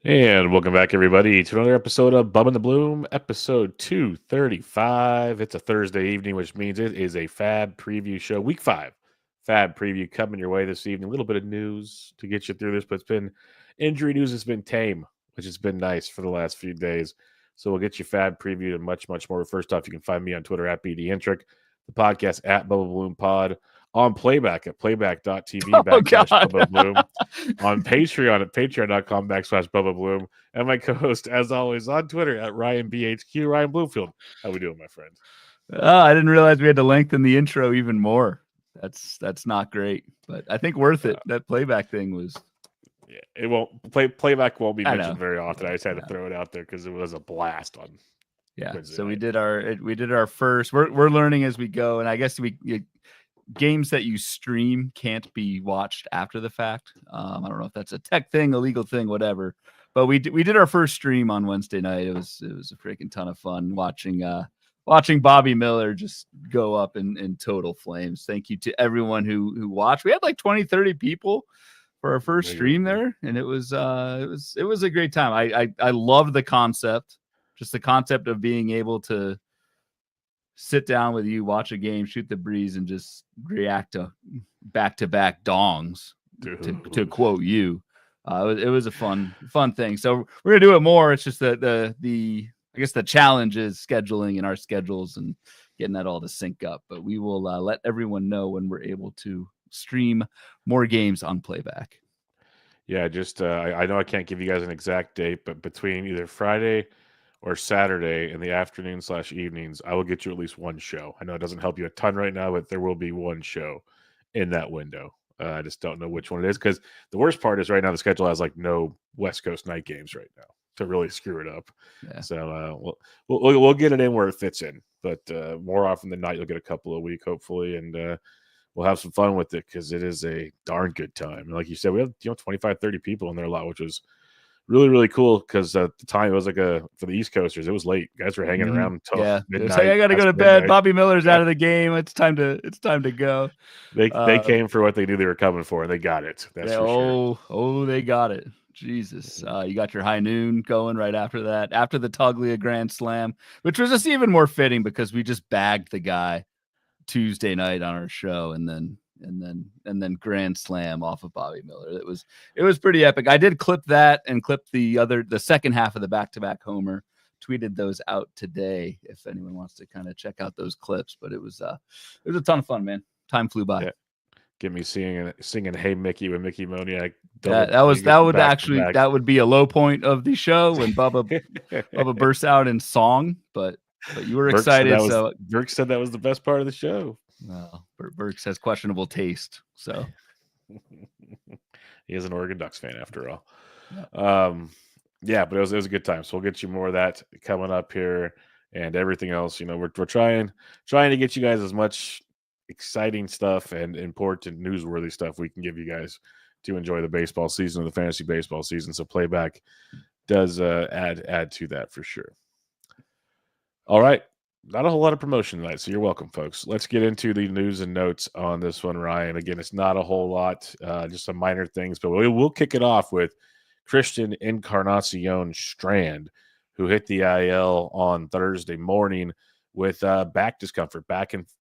And welcome back, everybody, to another episode of Bubba and the Bloom, episode 235. It's a Thursday evening, which means it is a FAAB preview show. Week 5 FAAB preview coming your way this evening. A little bit of news to get you through this, but it's been injury news has been tame, which has been nice for the last few days. So we'll get you FAAB preview and much, much more. First off, you can find me on Twitter at BDintric, the podcast at Bubba Bloom Pod, on playback at playback.tv /Bubba Bloom, on Patreon at patreon.com /Bubba Bloom, and my co-host, as always, on Twitter at RyanBHQ, Ryan Bloomfield. How we doing, my friend? I didn't realize we had to lengthen the intro even more. That's not great, but I think worth it. That playback thing was. Yeah, it won't playback won't be mentioned very often. I just had to throw it out there because it was a blast on. Yeah, Wednesday so night. we did our first. We're learning as we go, and I guess games that you stream can't be watched after the fact. I don't know if that's a tech thing, a legal thing, whatever. But we did our first stream on Wednesday night. It was a freaking ton of fun watching Bobby Miller just go up in total flames. Thank you to everyone who watched. We had like 20, 30 people for our first stream there, and it was a great time. I love the concept, just the concept of being able to sit down with you, watch a game, shoot the breeze, and just react to back-to-back dongs, to quote you. It was a fun thing. So we're gonna do it more. It's just the I guess the challenge is scheduling in our schedules and getting that all to sync up. But we will let everyone know when we're able to stream more games on playback. Yeah, just I know I can't give you guys an exact date, but between either Friday or Saturday in the afternoon / evenings, I will get you at least one show. I know it doesn't help you a ton right now, but there will be one show in that window. I just don't know which one it is, because the worst part is right now the schedule has like no West Coast night games right now to really screw it up. Yeah. So we'll get it in where it fits in, but more often than not, you'll get a couple a week, hopefully, and we'll have some fun with it because it is a darn good time. And like you said, we have 25, 30 people in there a lot, which was really, really cool, because at the time it was like for the East Coasters, it was late. Guys were hanging around until midnight. Like, I got to go to bed. Bobby Miller's out of the game. It's time to go. They came for what they knew they were coming for, and they got it. That's for sure. Oh, they got it. Jesus. You got your high noon going right after that, after the Toglia Grand Slam, which was just even more fitting because we just bagged the guy Tuesday night on our show, and then Grand Slam off of Bobby Miller. It was pretty epic. I did clip that and clip the second half of the back-to-back homer. Tweeted those out today if anyone wants to kind of check out those clips. But it was a ton of fun, man. Time flew by. Yeah. Get me singing "Hey Mickey" with Mickey Moniak. That would be a low point of the show when Bubba bursts out in song, but you were excited. Burke said that was the best part of the show. Well, Burks has questionable taste, so he is an Oregon Ducks fan after all. Yeah. But it was a good time. So we'll get you more of that coming up here, and everything else. We're trying to get you guys as much exciting stuff and important newsworthy stuff we can give you guys to enjoy the baseball season or the fantasy baseball season. So playback does add to that for sure. All right. Not a whole lot of promotion tonight, so you're welcome, folks. Let's get into the news and notes on this one, Ryan. Again, it's not a whole lot, just some minor things, but we'll kick it off with Christian Encarnacion Strand, who hit the IL on Thursday morning with back discomfort,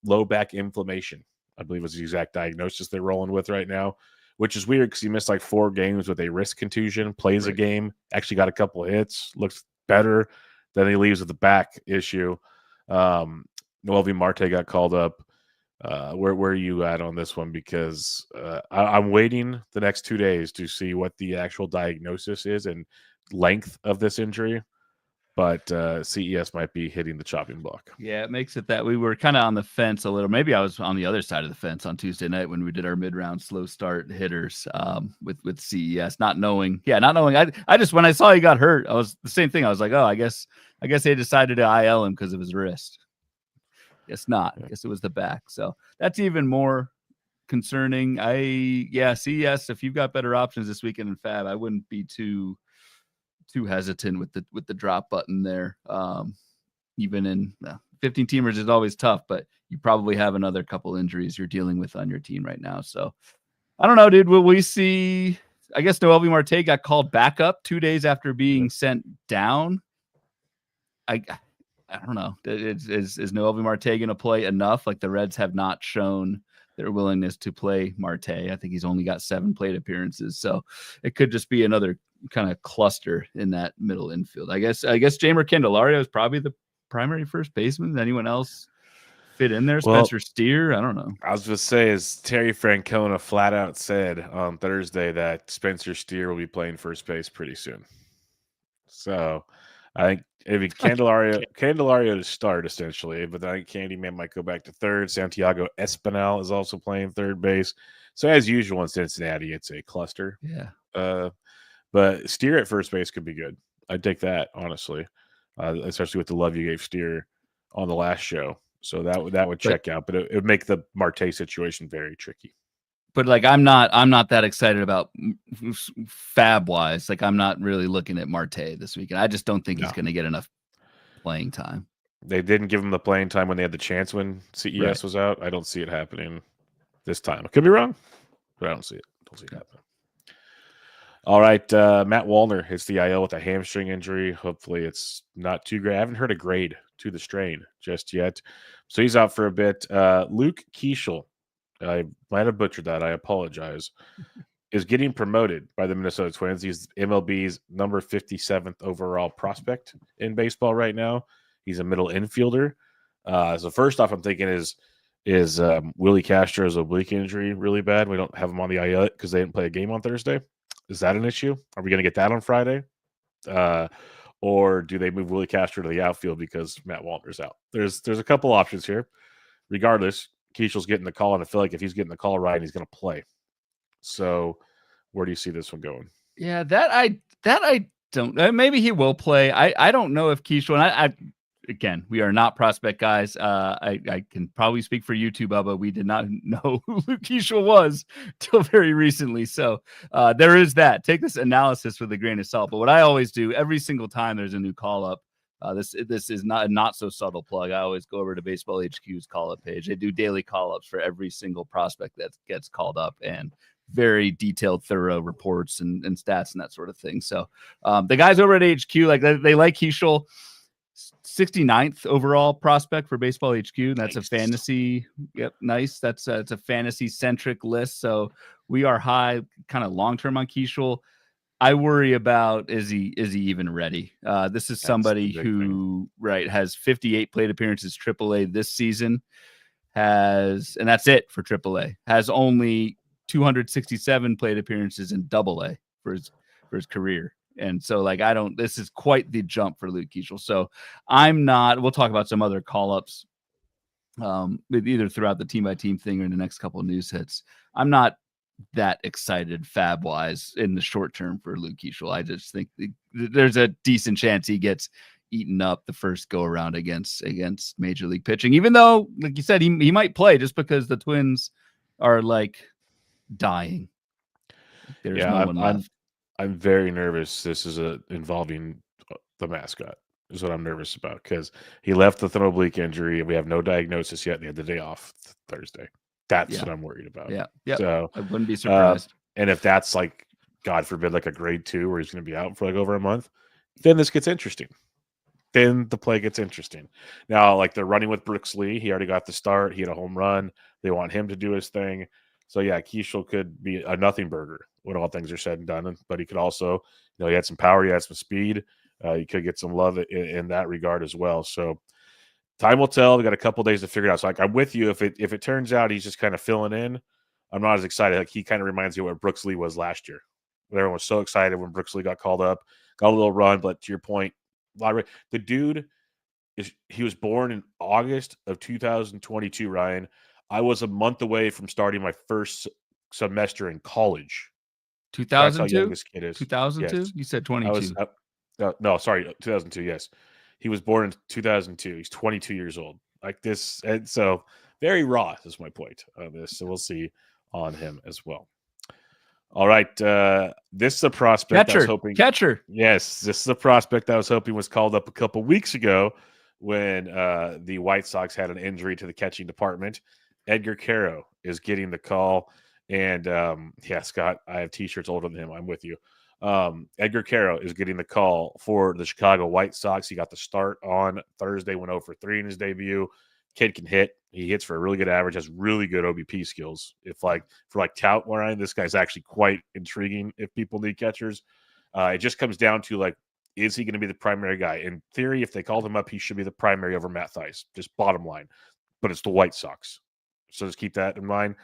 low back inflammation, I believe was the exact diagnosis they're rolling with right now, which is weird because he missed like 4 games with a wrist contusion, plays a game, actually got a couple of hits, looks better. Then he leaves with the back issue. Noelvi Marte got called up. Where are you at on this one? Because I'm waiting the next 2 days to see what the actual diagnosis is and length of this injury. But CES might be hitting the chopping block. Yeah, it makes it that we were kind of on the fence a little. Maybe I was on the other side of the fence on Tuesday night when we did our mid-round slow start hitters with CES, not knowing. I just, when I saw he got hurt, I was the same thing. I was like, oh, I guess they decided to IL him because of his wrist. Guess not. I guess it was the back. So that's even more concerning. CES, if you've got better options this weekend in FAAB, I wouldn't be too hesitant with the drop button there. Even in 15 teamers is always tough, but you probably have another couple injuries you're dealing with on your team right now. So I don't know, dude. Will we see I guess Noelvi Marte got called back up 2 days after being sent down. I don't know. Is Noelvi Marte going to play enough? Like the Reds have not shown their willingness to play Marte. I think he's only got 7 plate appearances, so it could just be another kind of cluster in that middle infield. I guess Jeimer Candelario is probably the primary first baseman. Anyone else fit in there? Well, Spencer Steer? I don't know. I was just say, is Terry Francona flat out said on Thursday that Spencer Steer will be playing first base pretty soon. So I think maybe Candelario to start essentially, but I think Candyman might go back to third. Santiago Espinal is also playing third base. So as usual in Cincinnati, it's a cluster. Yeah. But Steer at first base could be good. I'd take that, honestly, especially with the love you gave Steer on the last show. So that would check out, but it would make the Marte situation very tricky. But like I'm not that excited about FAAB wise. Like I'm not really looking at Marte this weekend. I just don't think he's going to get enough playing time. They didn't give him the playing time when they had the chance when CES was out. I don't see it happening this time. I could be wrong, but I don't see it. Don't see it happening. All right, Matt Wallner hits the IL with a hamstring injury. Hopefully it's not too great. I haven't heard a grade to the strain just yet. So he's out for a bit. Luke Keeschel, I might have butchered that. I apologize, is getting promoted by the Minnesota Twins. He's MLB's number 57th overall prospect in baseball right now. He's a middle infielder. So first off, I'm thinking is Willie Castro's oblique injury really bad? We don't have him on the IL because they didn't play a game on Thursday. Is that an issue? Are we going to get that on Friday? Or do they move Willie Castro to the outfield because Matt Wallner's out? There's a couple options here. Regardless, Keeshel's getting the call, and I feel like if he's getting the call right, he's going to play. So where do you see this one going? Yeah, that I don't. Maybe he will play. I don't know if Keeschel, and I again, we are not prospect guys. I can probably speak for you too, Bubba. We did not know who Luke Keeschel was till very recently. So there is that. Take this analysis with a grain of salt. But what I always do every single time there's a new call up, this is not so subtle plug. I always go over to Baseball HQ's call up page. They do daily call ups for every single prospect that gets called up, and very detailed, thorough reports and stats and that sort of thing. So the guys over at HQ, like they like Keeschel. 69th overall prospect for Baseball HQ. That's nice. A fantasy. Yep. Nice. It's a fantasy centric list. So we are high kind of long-term on Keeschel. I worry about, is he even ready? This is somebody who has 58 plate appearances AAA this season, and that's it for AAA, has only 267 plate appearances in AA for his career. And so, this is quite the jump for Luke Keeschel. So we'll talk about some other call-ups either throughout the team-by-team thing or in the next couple of news hits. I'm not that excited FAAB-wise in the short term for Luke Keeschel. I just think there's a decent chance he gets eaten up the first go-around against Major League pitching, even though, like you said, he might play just because the Twins are, dying. There's no one left. I'm very nervous. This is involving the mascot is what I'm nervous about because he left with an oblique injury. We have no diagnosis yet. And he had the day off Thursday. That's what I'm worried about. Yeah. So I wouldn't be surprised. And if that's God forbid, a grade 2 where he's going to be out for over a month, then this gets interesting. Then the play gets interesting. Now, they're running with Brooks Lee. He already got the start. He had a home run. They want him to do his thing. So, yeah, Keeschel could be a nothing burger when all things are said and done. But he could also, he had some power. He had some speed. He could get some love in that regard as well. So, time will tell. We got a couple days to figure it out. So, I'm with you. If it turns out he's just kind of filling in, I'm not as excited. He kind of reminds me of what Brooks Lee was last year. Everyone was so excited when Brooks Lee got called up, got a little run. But to your point, the dude he was born in August of 2022, Ryan. I was a month away from starting my first semester in college. 2002? That's how young this kid is. 2002? Yes. You said 22. No, sorry, 2002, yes. He was born in 2002. He's 22 years old. This, and so very raw is my point on this. So we'll see on him as well. All right, this is a prospect I was hoping. Catcher. Yes, this is a prospect I was hoping was called up a couple weeks ago when the White Sox had an injury to the catching department. Edgar Caro is getting the call. And yeah, Scott, I have T-shirts older than him. I'm with you. Edgar Caro is getting the call for the Chicago White Sox. He got the start on Thursday, went 0 for 3 in his debut. Kid can hit. He hits for a really good average, has really good OBP skills. If like for like tout line, this guy's actually quite intriguing if people need catchers. It just comes down to like, is he going to be the primary guy? In theory, if they called him up, he should be the primary over Matt Theis, just bottom line. But it's the White Sox. So just keep that in mind.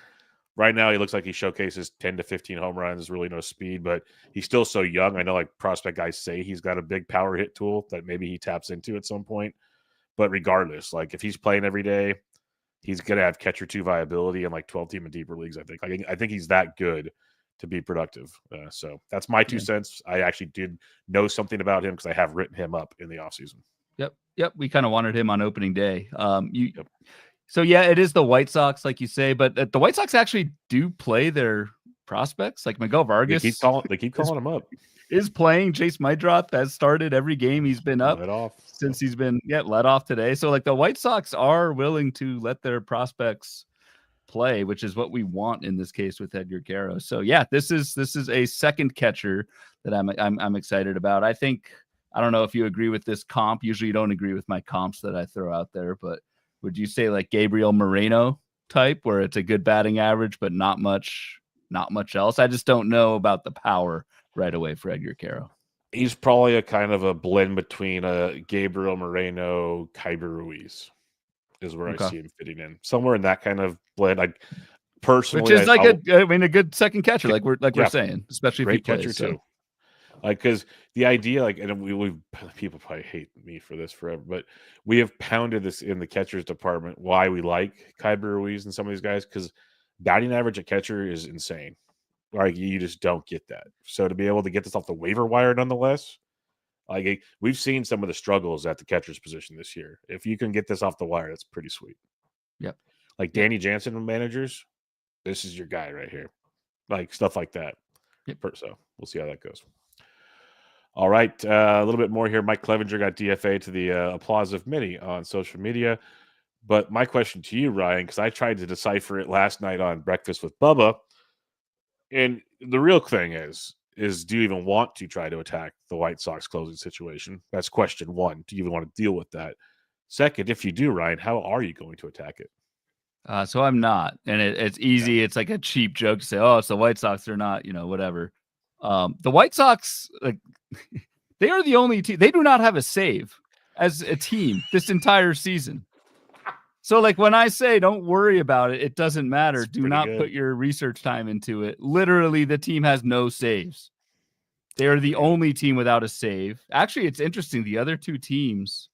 Right now, he looks like he showcases 10 to 15 home runs, really no speed, but he's still so young. I know like prospect guys say he's got a big power hit tool that maybe he taps into at some point. But regardless, like if he's playing every day, he's going to have catcher 2 viability in like 12-team and deeper leagues, I think. I think he's that good to be productive. So that's my 2 cents. I actually did know something about him because I have written him up in the offseason. Yep. We kind of wanted him on opening day. So, yeah, it is the White Sox, like you say, but the White Sox actually do play their prospects. Like Miguel Vargas. They keep calling him up. Is playing. Chase Maidroth has started every game he's been up since he's been let off today. So, like, the White Sox are willing to let their prospects play, which is what we want in this case with Edgar Caro. So, yeah, this is a second catcher that I'm excited about. I don't know if you agree with this comp. Usually you don't agree with my comps that I throw out there, but would you say like Gabriel Moreno type where it's a good batting average, but not much else? I just don't know about the power right away for Edgar Caro. He's probably a kind of a blend between a Gabriel Moreno, Kyber Ruiz is where I see him fitting in. Somewhere in that kind of blend. I personally, which is like a good second catcher, like we're saying, especially great if he catcher plays, too. Like, because the idea, like, and we people probably hate me for this forever, but we have pounded this in the catchers department why we like Kyber Ruiz and some of these guys, because batting average at catcher is insane. Like, you just don't get that. So to be able to get this off the waiver wire, nonetheless, like we've seen some of the struggles at the catcher's position this year. If you can get this off the wire, that's pretty sweet. Yep. Like Danny Jansen managers, this is your guy right here. Like stuff like that. Yep. So we'll see how that goes. All right, a little bit more here. Mike Clevenger got DFA to the applause of many on social media. But my question to you, Ryan, because I tried to decipher it last night on Breakfast with Bubba, and the real thing is do you even want to try to attack the White Sox closing situation? That's question one. Do you even want to deal with that? Second, if you do, Ryan, how are you going to attack it? So I'm not, and it's easy. Yeah. It's like a cheap joke to say, "Oh, it's the White Sox." They're not, whatever. The White Sox, like, they are the only team. They do not have a save as a team this entire season. So, like, when I say don't worry about it, it doesn't matter. Do not put your research time into it. Literally, the team has no saves. They are the only team without a save. Actually, it's interesting. The other two teams,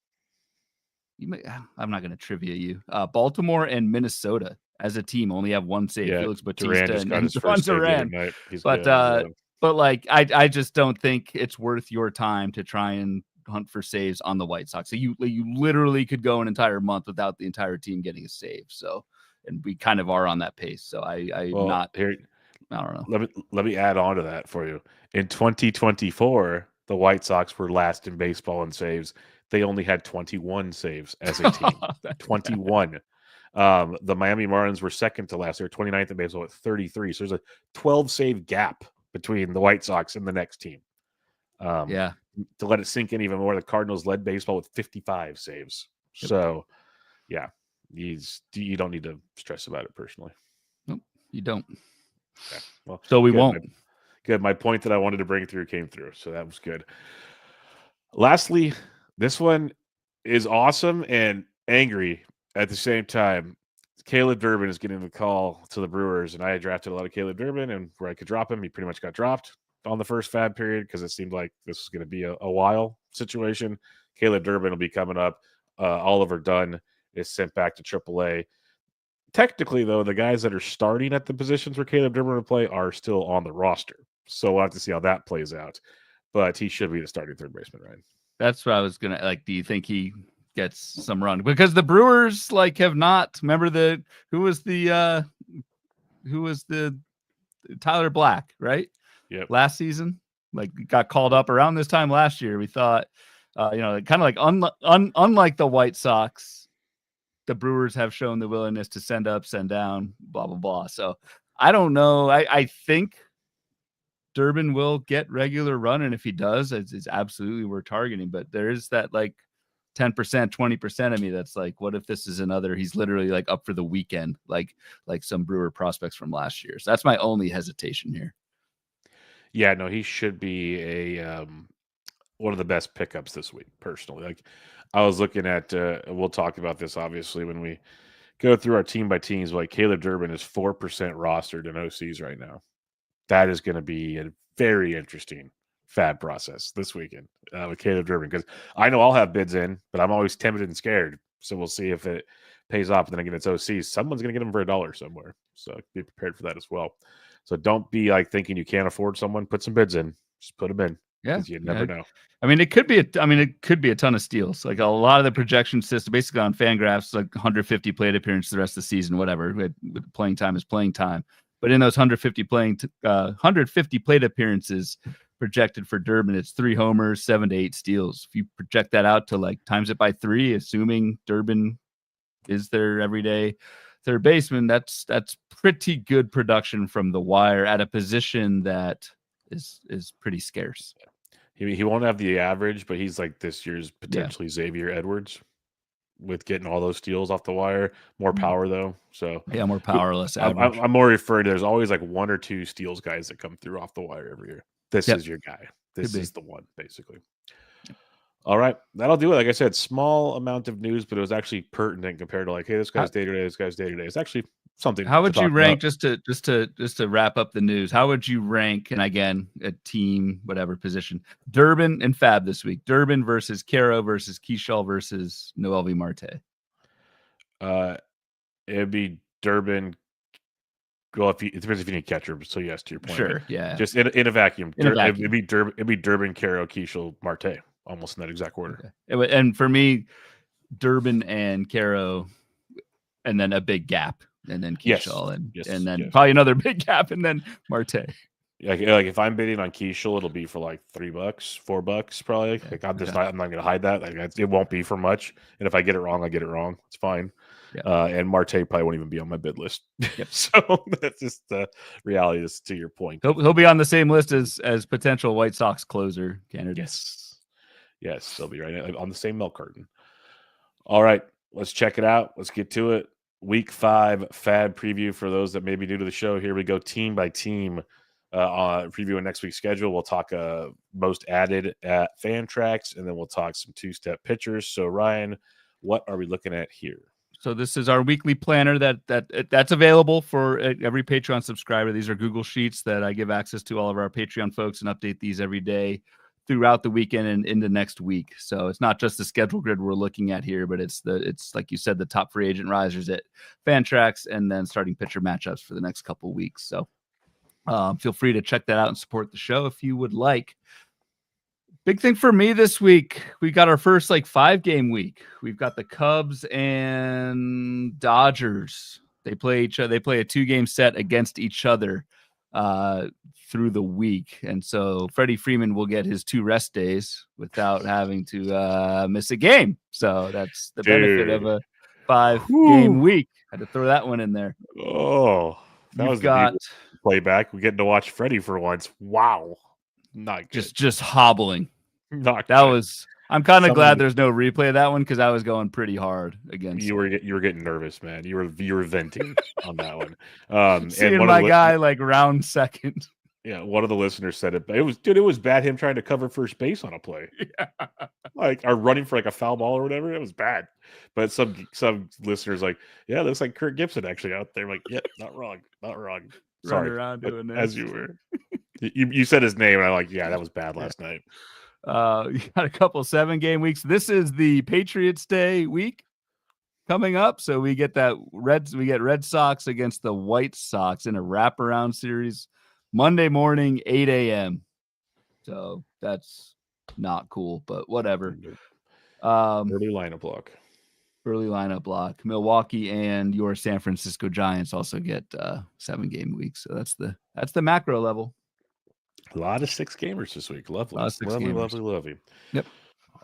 I'm not going to trivia you. Baltimore and Minnesota as a team only have one save. Yeah, Felix Bautista Duran just got his first save the other night. But like, I just don't think it's worth your time to try and hunt for saves on the White Sox. So you literally could go an entire month without the entire team getting a save. So, and we kind of are on that pace. So I don't know. Let me add on to that for you. In 2024, the White Sox were last in baseball in saves. They only had 21 saves as a team. 21. The Miami Marlins were second to last. They were 29th in baseball at 33. So there's a 12 save gap between the White Sox and the next team. To let it sink in even more, the Cardinals led baseball with 55 saves. Yep. So, yeah, you don't need to stress about it personally. Nope, you don't. Okay. Well, so we won't. Good. My point that I wanted to bring through came through, so that was good. Lastly, this one is awesome and angry at the same time. Caleb Durbin is getting the call to the Brewers, and I drafted a lot of Caleb Durbin, and where I could drop him, he pretty much got dropped on the first FAAB period because it seemed like this was going to be a while situation. Caleb Durbin will be coming up. Oliver Dunn is sent back to AAA. Technically, though, the guys that are starting at the positions where Caleb Durbin will play are still on the roster. So we'll have to see how that plays out. But he should be the starting third baseman, right? That's what I was going to, like, do you think he gets some run? Because the Brewers, like, have not, remember who was the Tyler Black, right? Yep. Last season, like, got called up around this time last year. We thought, kind of like unlike the White Sox, the Brewers have shown the willingness to send up, send down, blah, blah, blah. So I don't know. I think Durbin will get regular run, and if he does, it's absolutely worth targeting. But there is that like 10%, 20% of me that's like, what if this is another? He's literally like up for the weekend, like some Brewer prospects from last year. So that's my only hesitation here. Yeah, no, he should be a one of the best pickups this week, personally. Like I was looking at, we'll talk about this obviously when we go through our team by teams. Like Caleb Durbin is 4% rostered in OCs right now. That is going to be a very interesting FAAB process this weekend with Caleb Durbin, because I know I'll have bids in, but I'm always tempted and scared. So we'll see if it pays off. And then again, it's OCs. Someone's going to get him for $1 somewhere. So be prepared for that as well. So don't be like thinking you can't afford someone. Put some bids in. Just put them in. Yeah, you never know. I mean, it could be a ton of steals. Like a lot of the projection system, basically on FanGraphs, like 150 plate appearances the rest of the season, whatever. With playing time is playing time. But in those 150 plate appearances projected for Durbin, it's 3 homers, 7 to 8 steals. If you project that out to like times it by 3, assuming Durbin is their everyday third baseman, that's pretty good production from the wire at a position that is pretty scarce. He won't have the average, but he's like this year's potentially Xavier Edwards with getting all those steals off the wire. More power though. So yeah, more powerless average. I'm more referring to, there's always like 1 or 2 steals guys that come through off the wire every year. This is your guy. This is the one, basically. All right, that'll do it. Like I said, small amount of news, but it was actually pertinent compared to like, hey, this guy's day to day, this guy's day to day. It's actually something. How would you rank, just to wrap up the news? How would you rank, and again, a team, whatever position, Durbin and FAAB this week? Durbin versus Caro versus Keishall versus Noelvi Marte. It'd be Durbin. Well, it depends if you need catcher. So yes, to your point. Sure, yeah. Just in a vacuum. It'd be Durbin, Caro, Keishall, Marte, almost in that exact order. Okay. And for me, Durbin and Caro, and then a big gap, and then Keishall, and then probably another big gap, and then Marte. Like if I'm bidding on Keishall, it'll be for like $3, $4, probably. Like I'm not going to hide that. Like it won't be for much. And if I get it wrong, I get it wrong. It's fine. Yeah. And Marte probably won't even be on my bid list. Yep. So that's just the reality. To your point. He'll be on the same list as potential White Sox closer candidates. Yes, they'll be right on the same milk carton. All right, let's check it out. Let's get to it. Week 5 FAAB preview for those that may be new to the show. Here we go, team by team. Previewing next week's schedule. We'll talk most added at Fantrax, and then we'll talk some 2-step pitchers. So Ryan, what are we looking at here? So this is our weekly planner that's available for every Patreon subscriber. These are Google Sheets that I give access to all of our Patreon folks and update these every day throughout the weekend and into next week. So it's not just the schedule grid we're looking at here, but it's like you said, the top free agent risers at Fantrax, and then starting pitcher matchups for the next couple of weeks. So feel free to check that out and support the show if you would like. Big thing for me this week, we got our first 5-game week. We've got the Cubs and Dodgers. They play a 2-game set against each other through the week. And so Freddie Freeman will get his 2 rest days without having to miss a game. So that's the benefit of a 5-game week. Had to throw that one in there. Oh, that was got playback. We're getting to watch Freddie for once. Wow. Not good. Just hobbling. Not that good. Was I'm kind of glad there's no replay of that one, because I was going pretty hard against you were getting nervous, man. You were venting on that one. Seeing and my guy round second. Yeah, one of the listeners said it was bad him trying to cover first base on a play. Yeah. Or running for a foul ball or whatever. It was bad. But some listeners yeah, it looks like Kurt Gibson actually out there. Yeah, not wrong. Sorry, around doing this. As you were. You said his name, and I'm yeah, that was bad last night. You got a couple 7-game weeks. This is the Patriots Day week coming up, so we get Red Sox against the White Sox in a wraparound series Monday morning, 8 a.m. So that's not cool, but whatever. Early lineup block. Milwaukee and your San Francisco Giants also get 7-game weeks. So that's the macro level. A lot of 6-gamers this week. Lovely. Lovely. Yep.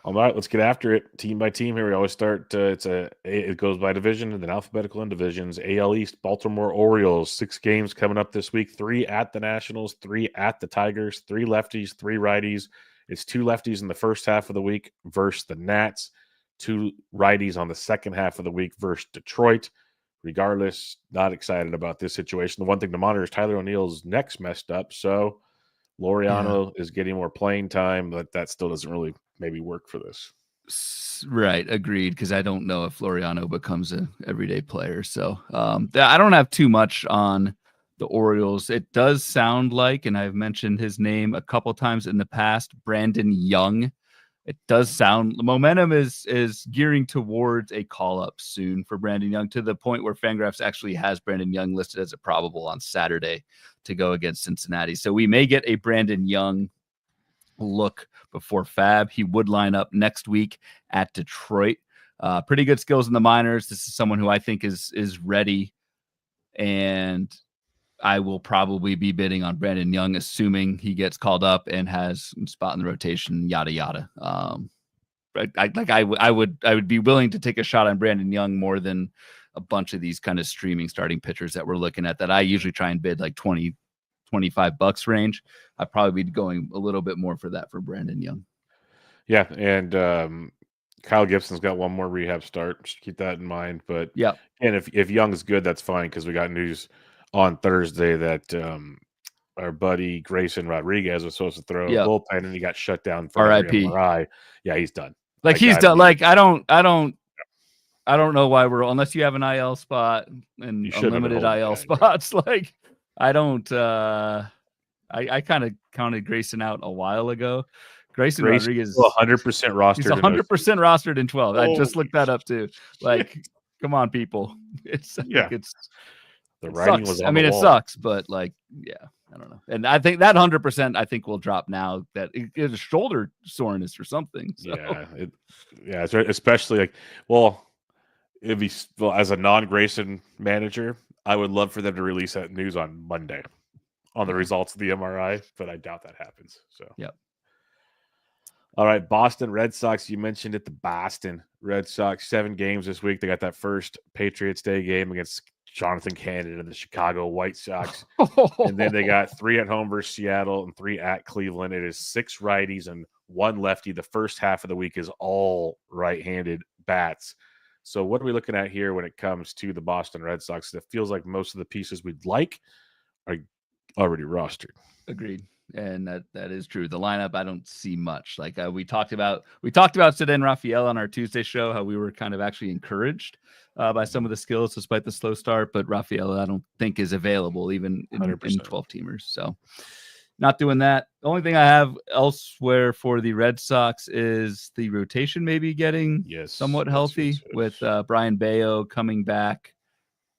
All right, let's get after it. Team by team here. We always start. It goes by division and then alphabetical in divisions. AL East, Baltimore Orioles. 6 games coming up this week. 3 at the Nationals, 3 at the Tigers. 3 lefties, 3 righties. It's 2 lefties in the first half of the week versus the Nats. 2 righties on the second half of the week versus Detroit. Regardless, not excited about this situation. The one thing to monitor is Tyler O'Neill's neck's messed up, so Laureano is getting more playing time, but that still doesn't really maybe work for this. Right, agreed. Because I don't know if Laureano becomes an everyday player. So I don't have too much on the Orioles. It does sound like, and I've mentioned his name a couple times in the past, Brandon Young. It does sound the momentum is gearing towards a call up soon for Brandon Young, to the point where Fangraphs actually has Brandon Young listed as a probable on Saturday to go against Cincinnati. So we may get a Brandon Young look before FAAB. He would line up next week at Detroit. Pretty good skills in the minors. This is someone who I think is ready, and I will probably be bidding on Brandon Young, assuming he gets called up and has a spot in the rotation, yada yada. I would be willing to take a shot on Brandon Young more than a bunch of these kind of streaming starting pitchers that we're looking at, that I usually try and bid like $20-$25 range. I'd probably be going a little bit more for that for Brandon Young. Yeah, and Kyle Gibson's got one more rehab start. Just keep that in mind. But yeah, and if Young is good, that's fine, because we got news on Thursday that our buddy Grayson Rodriguez was supposed to throw a bullpen, and he got shut down for RIP. MRI. Yeah, he's done. Like he's done. Like I don't know why we're, unless you have an IL spot and unlimited IL spots. Like I don't. I kind of counted Grayson out a while ago. Grayson Rodriguez is 100% rostered. He's 100% rostered in 12. I just looked that up too. Like, come on, people. It's the writing was on the wall. I mean, it sucks, but like, yeah, I don't know. And I think that 100% I think will drop now that it's a shoulder soreness or something. So. Yeah, especially like, well, it'd be, well, as a non-Grayson manager, I would love for them to release that news on Monday on the results of the MRI, but I doubt that happens. So yep. All right, Boston Red Sox. You mentioned it, the Boston Red Sox, 7 games this week. They got that first Patriots Day game against Jonathan Cannon and the Chicago White Sox. And then they got 3 at home versus Seattle and 3 at Cleveland. It is 6 righties and 1 lefty. The first half of the week is all right-handed bats. So what are we looking at here when it comes to the Boston Red Sox? It feels like most of the pieces we'd like are already rostered. Agreed. And that is true. The lineup, I don't see much. Like we talked about Ceddanne Rafael on our Tuesday show, how we were kind of actually encouraged by some of the skills despite the slow start. But Rafael, I don't think is available even in 12-teamers. So not doing that. The only thing I have elsewhere for the Red Sox is the rotation maybe getting somewhat healthy with Brian Bayo coming back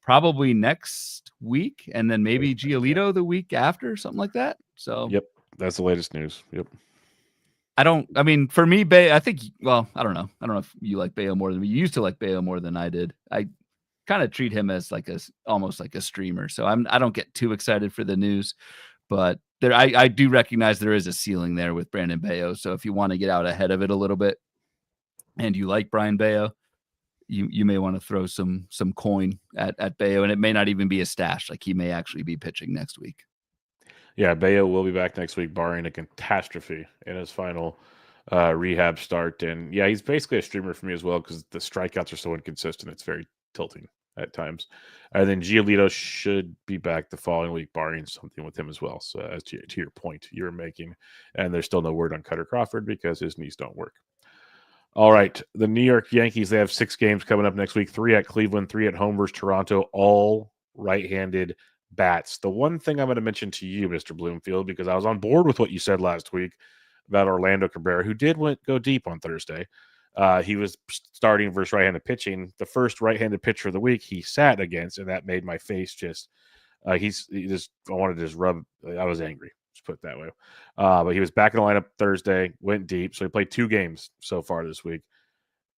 probably next week, and then maybe Giolito the week after, something like that. So yep, that's the latest news. Yep. I mean, for me, Bayo, I think, well, I don't know if you like Bayo more than me. You used to like Bayo more than I did. I kind of treat him as like almost like a streamer. So I don't get too excited for the news, but I do recognize there is a ceiling there with Brandon Bayo. So if you want to get out ahead of it a little bit and you like Brian Bayo, you may want to throw some coin at Bayo, and it may not even be a stash. Like he may actually be pitching next week. Yeah, Bayo will be back next week, barring a catastrophe in his final rehab start. And yeah, he's basically a streamer for me as well, because the strikeouts are so inconsistent. It's very tilting at times. And then Giolito should be back the following week, barring something with him as well. So as to your point you were making, and there's still no word on Cutter Crawford because his knees don't work. All right, the New York Yankees, they have 6 games coming up next week, 3 at Cleveland, 3 at home versus Toronto, all right-handed bats. The one thing I'm going to mention to you, Mr. Bloomfield, because I was on board with what you said last week about Orlando Cabrera, who did go deep on Thursday. He was starting versus right-handed pitching. The first right-handed pitcher of the week he sat against, and that made my face just I wanted to just rub. I was angry. Just put it that way. But he was back in the lineup Thursday, went deep. So he played 2 games so far this week.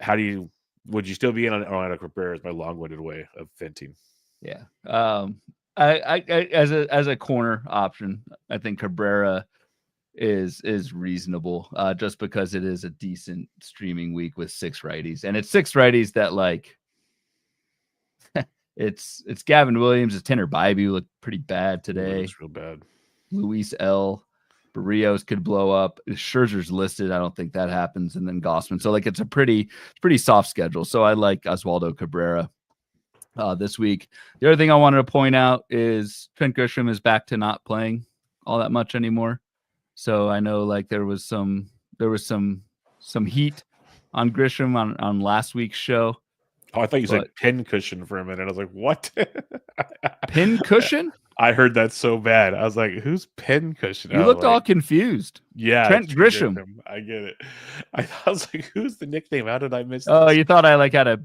Would you still be in on Orlando Cabrera? Is my long-winded way of venting. Yeah. I as a corner option, I think Cabrera is reasonable, just because it is a decent streaming week with 6 righties, and it's 6 righties that like it's Gavin Williams, it's Tanner Bybee, looked pretty bad today. It's real bad. Luis L. Barrios could blow up. Scherzer's listed. I don't think that happens. And then Gossman. So like it's a pretty soft schedule. So I like Oswaldo Cabrera this week. The other thing I wanted to point out is Trent Grisham is back to not playing all that much anymore. So I know like there was some heat on Grisham on last week's show. Oh, I thought you said pin cushion for a minute. I was like, what? Pin cushion? I heard that so bad. I was like, who's pin cushion? You looked all confused. Yeah. Trent Grisham. I get it. I was like, who's the nickname? How did I miss Oh, this? you thought I like had a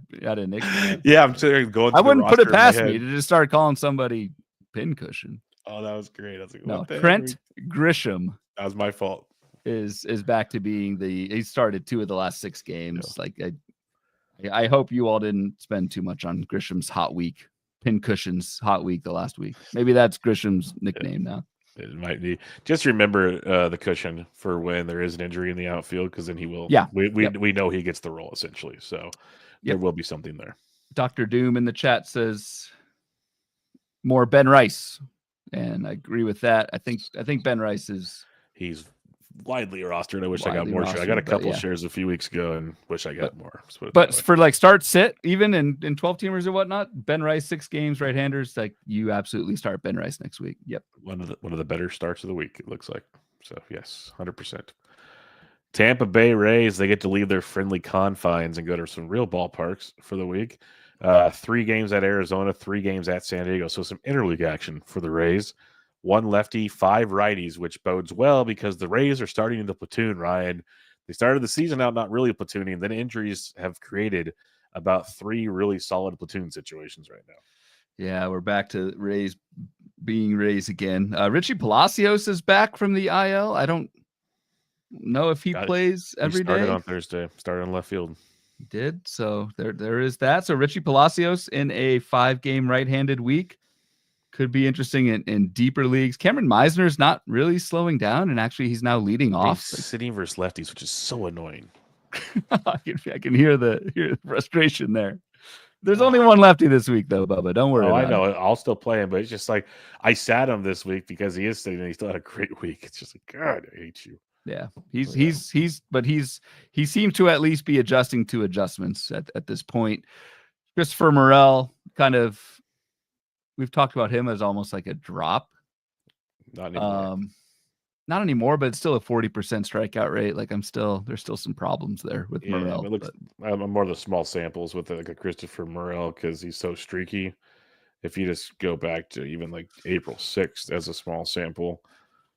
nickname? Yeah, I'm sitting there going. I wouldn't put it past me to just start calling somebody pin cushion. Oh, that was great. I was like, no, Trent Grisham. That was my fault. Is back to being he started 2 of the last 6 games. Yeah. Like I hope you all didn't spend too much on Grisham's hot week. Pin Cushion's hot week the last week. Maybe that's Grisham's nickname now. It might be. Just remember the cushion for when there is an injury in the outfield, because then he will. Yeah, we know he gets the role essentially. So there will be something there. Dr. Doom in the chat says more Ben Rice, and I agree with that. I think Ben Rice he's widely rostered. I wish I got more shares. I got a couple shares a few weeks ago and wish I got more. But for like start sit, even in 12 teamers or whatnot, Ben Rice 6 games, right-handers, like you absolutely start Ben Rice next week. Yep. One of the better starts of the week, it looks like. So yes, 100%. Tampa Bay Rays, they get to leave their friendly confines and go to some real ballparks for the week. 3 games at Arizona, 3 games at San Diego. So some interleague action for the Rays. 1 lefty, 5 righties, which bodes well because the Rays are starting to platoon, Ryan. They started the season out not really platooning. Then injuries have created about 3 really solid platoon situations right now. Yeah, we're back to Rays being Rays again. Richie Palacios is back from the IL. I don't know if he plays every day. Started on Thursday. Started in left field. He did. So there is that. So Richie Palacios in a 5-game right-handed week. Could be interesting in deeper leagues. Cameron Meisner is not really slowing down, and actually he's now leading off. He's sitting versus lefties, which is so annoying. I can hear the frustration there. There's only 1 lefty this week, though, Bubba. Don't worry. I know. I'll still play him, but it's just like I sat him this week because he is sitting and he still had a great week. It's just like, God, I hate you. Yeah, he seems to at least be adjusting to adjustments at this point. Christopher Morel kind of. We've talked about him as almost like a drop. Not anymore. Not anymore, but it's still a 40% strikeout rate. Like there's still some problems there with Morel. I'm more of the small samples with like a Christopher Morel because he's so streaky. If you just go back to even like April 6th as a small sample,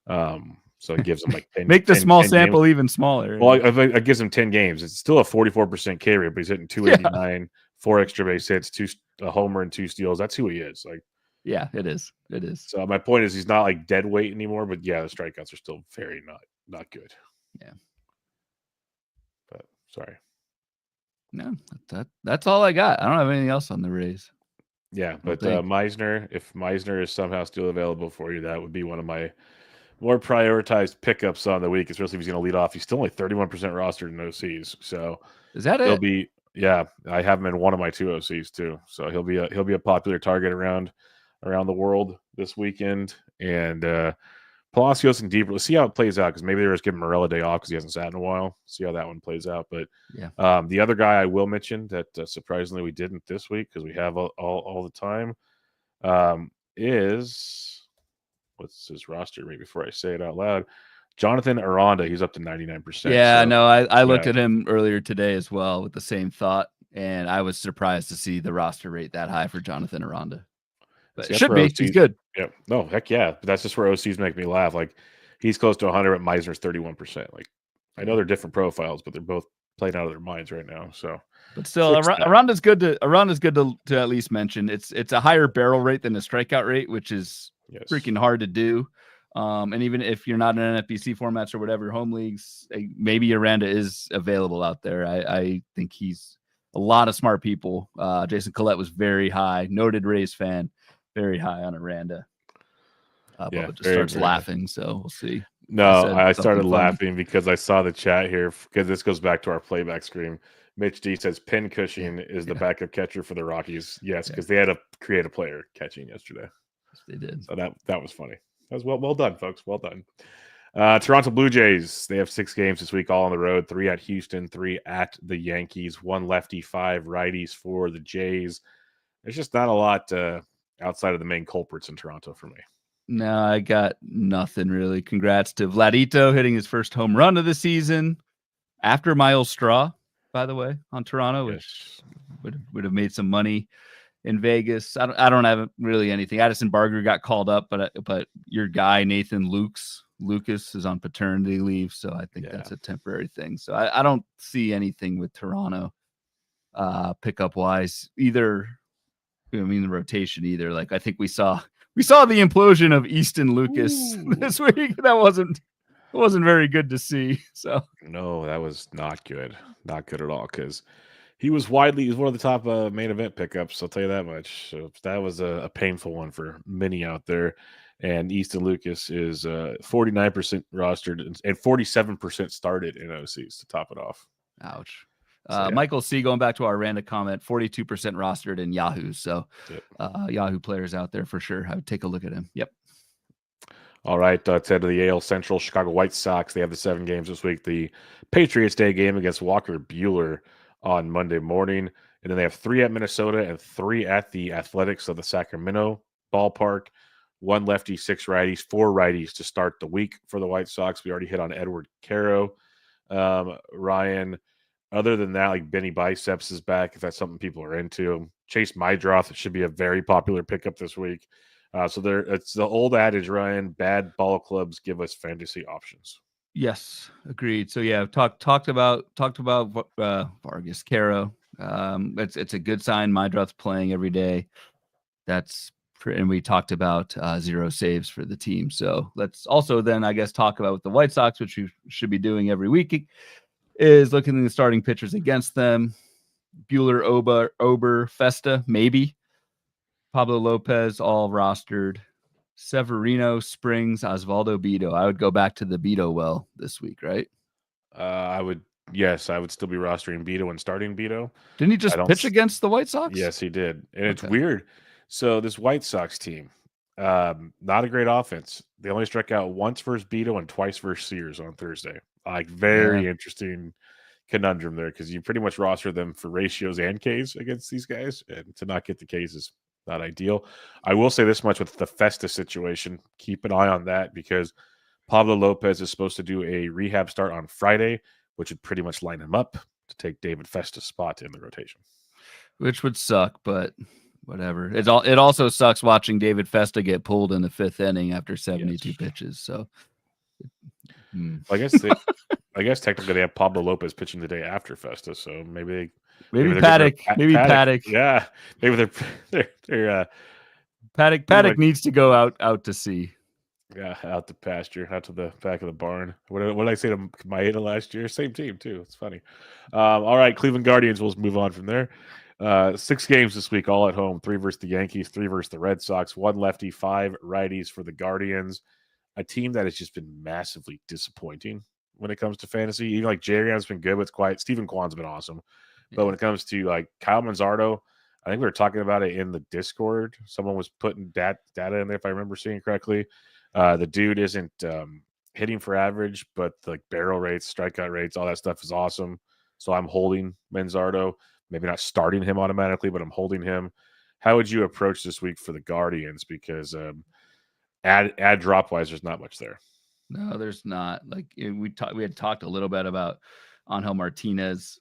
so it gives him like 10, make the 10, small 10 sample games. Even smaller. Well, it gives him 10 games. It's still a 44% K rate, but he's hitting 289, 4 extra base hits, a homer and 2 steals. That's who he is. Like, yeah, it is. So my point is, he's not like dead weight anymore. But yeah, the strikeouts are still very not good. Yeah. But sorry. No, that's all I got. I don't have anything else on the Rays. Yeah, but Meisner, if Meisner is somehow still available for you, that would be one of my more prioritized pickups on the week, especially if he's going to lead off. He's still only 31% rostered in OCs. So is that he'll be. Yeah, I have him in one of my 2 OCs too. So he'll be a popular target around the world this weekend. And Palacios and deeper. Let's see how it plays out, because maybe they're just giving Morel a day off because he hasn't sat in a while. See how that one plays out. But yeah, the other guy I will mention that surprisingly we didn't this week because we have all the time is what's his roster rate before I say it out loud. Jonathan Aranda, he's up to 99%. Yeah, so, no, I looked at him earlier today as well with the same thought, and I was surprised to see the roster rate that high for Jonathan Aranda. But it should be. He's good. Yeah. No, heck yeah. But that's just where OCs make me laugh. Like, he's close to 100, but Meisner's 31%. Like, I know they're different profiles, but they're both playing out of their minds right now. So, but still, Aranda's good to at least mention. It's a higher barrel rate than a strikeout rate, which is freaking hard to do. And even if you're not in NFBC formats or whatever, home leagues, maybe Aranda is available out there. I think he's a lot of smart people. Jason Collette was very high, noted Rays fan, very high on Aranda. Bubba just starts laughing, so we'll see. No, said I something started funny. laughing because I saw the chat here because this goes back to our playback screen. Mitch D says Penn Yeah, Cushing is the yeah, backup catcher for the Rockies. Yes, yeah. because they had to create a player catching yesterday. Yes, they did. So that was funny. That was well done, folks. Well done. Toronto Blue Jays, they have 6 games this week, all on the road. 3 at Houston, 3 at the Yankees. 1 lefty, 5 righties for the Jays. There's just not a lot outside of the main culprits in Toronto for me. No, I got nothing really. Congrats to Vladito hitting his first home run of the season after Miles Straw, by the way, on Toronto, which Yes. would have made some money in Vegas. I don't have really anything. Addison Barger got called up, but your guy Nathan Lucas is on paternity leave, so I think that's a temporary thing. So I don't see anything with Toronto pickup wise either. I mean the rotation either. Like I think we saw the implosion of Easton Lucas this week. That wasn't very good to see. So No, that was not good. Not good at all because he was one of the top main event pickups. I'll tell you that much. So that was a painful one for many out there. And Easton Lucas is 49% rostered and 47% started in OCs to top it off. ouch. So, yeah. Michael C, going back to our random comment, 42% rostered in Yahoo. So Yep. Yahoo players out there for sure. I would take a look at him. Yep. All right, let's head to the AL Central. Chicago White Sox, they have the 7 games this week. The Patriots Day game against Walker Buehler on Monday morning. And then they have 3 at Minnesota and 3 at the Athletics of the Sacramento ballpark. 1 lefty, 6 righties, 4 righties to start the week for the White Sox. We already hit on Edward Caro. Ryan, other than that, like Benny Biceps is back if that's something people are into. Chase Mydroth should be a very popular pickup this week. So it's the old adage, Ryan, bad ball clubs give us fantasy options. Yes, agreed. So yeah, talked about Vargas Caro. It's a good sign. Mydroth's playing every day. And we talked about 0 saves for the team. So let's also then, I guess, talk about the White Sox, which we should be doing every week, is looking at the starting pitchers against them. Buehler, Ober, Festa, maybe. Pablo Lopez, all rostered. Severino, Springs, Osvaldo Bido. I would go back to the Bido well this week, right? I would still be rostering Beto and starting Beto. Didn't he just pitch against the White Sox? Yes, he did. And it's weird. So this White Sox team, not a great offense. They only struck out once versus Beto and twice versus Sears on Thursday. Like very interesting conundrum there because you pretty much roster them for ratios and Ks against these guys, and to not get the Ks is not ideal. I will say this much with the Festa situation. Keep an eye on that because Pablo Lopez is supposed to do a rehab start on Friday, which would pretty much line him up to take David Festa's spot in the rotation. Which would suck, but whatever. It also sucks watching David Festa get pulled in the 5th inning after 72 pitches. So I guess technically they have Pablo Lopez pitching the day after Festa, so maybe Paddock. Yeah, maybe they're Paddock needs to go out to sea. Yeah, out to pasture, out to the back of the barn. What did I say to Maeda last year? Same team too. It's funny. All right, Cleveland Guardians. We'll move on from there. 6 games this week, all at home. 3 versus the Yankees, 3 versus the Red Sox. 1 lefty, 5 righties for the Guardians. A team that has just been massively disappointing when it comes to fantasy. Even like Jerry's been good, but it's quiet. Stephen Kwan's been awesome. But when it comes to like Kyle Manzardo, I think we were talking about it in the Discord. Someone was putting data in there, if I remember seeing correctly. The dude isn't hitting for average, but the barrel rates, strikeout rates, all that stuff is awesome. So I'm holding Manzardo. Maybe not starting him automatically, but I'm holding him. How would you approach this week for the Guardians? Because ad drop wise, there's not much there. No, there's not. Like we had talked a little bit about Angel Martinez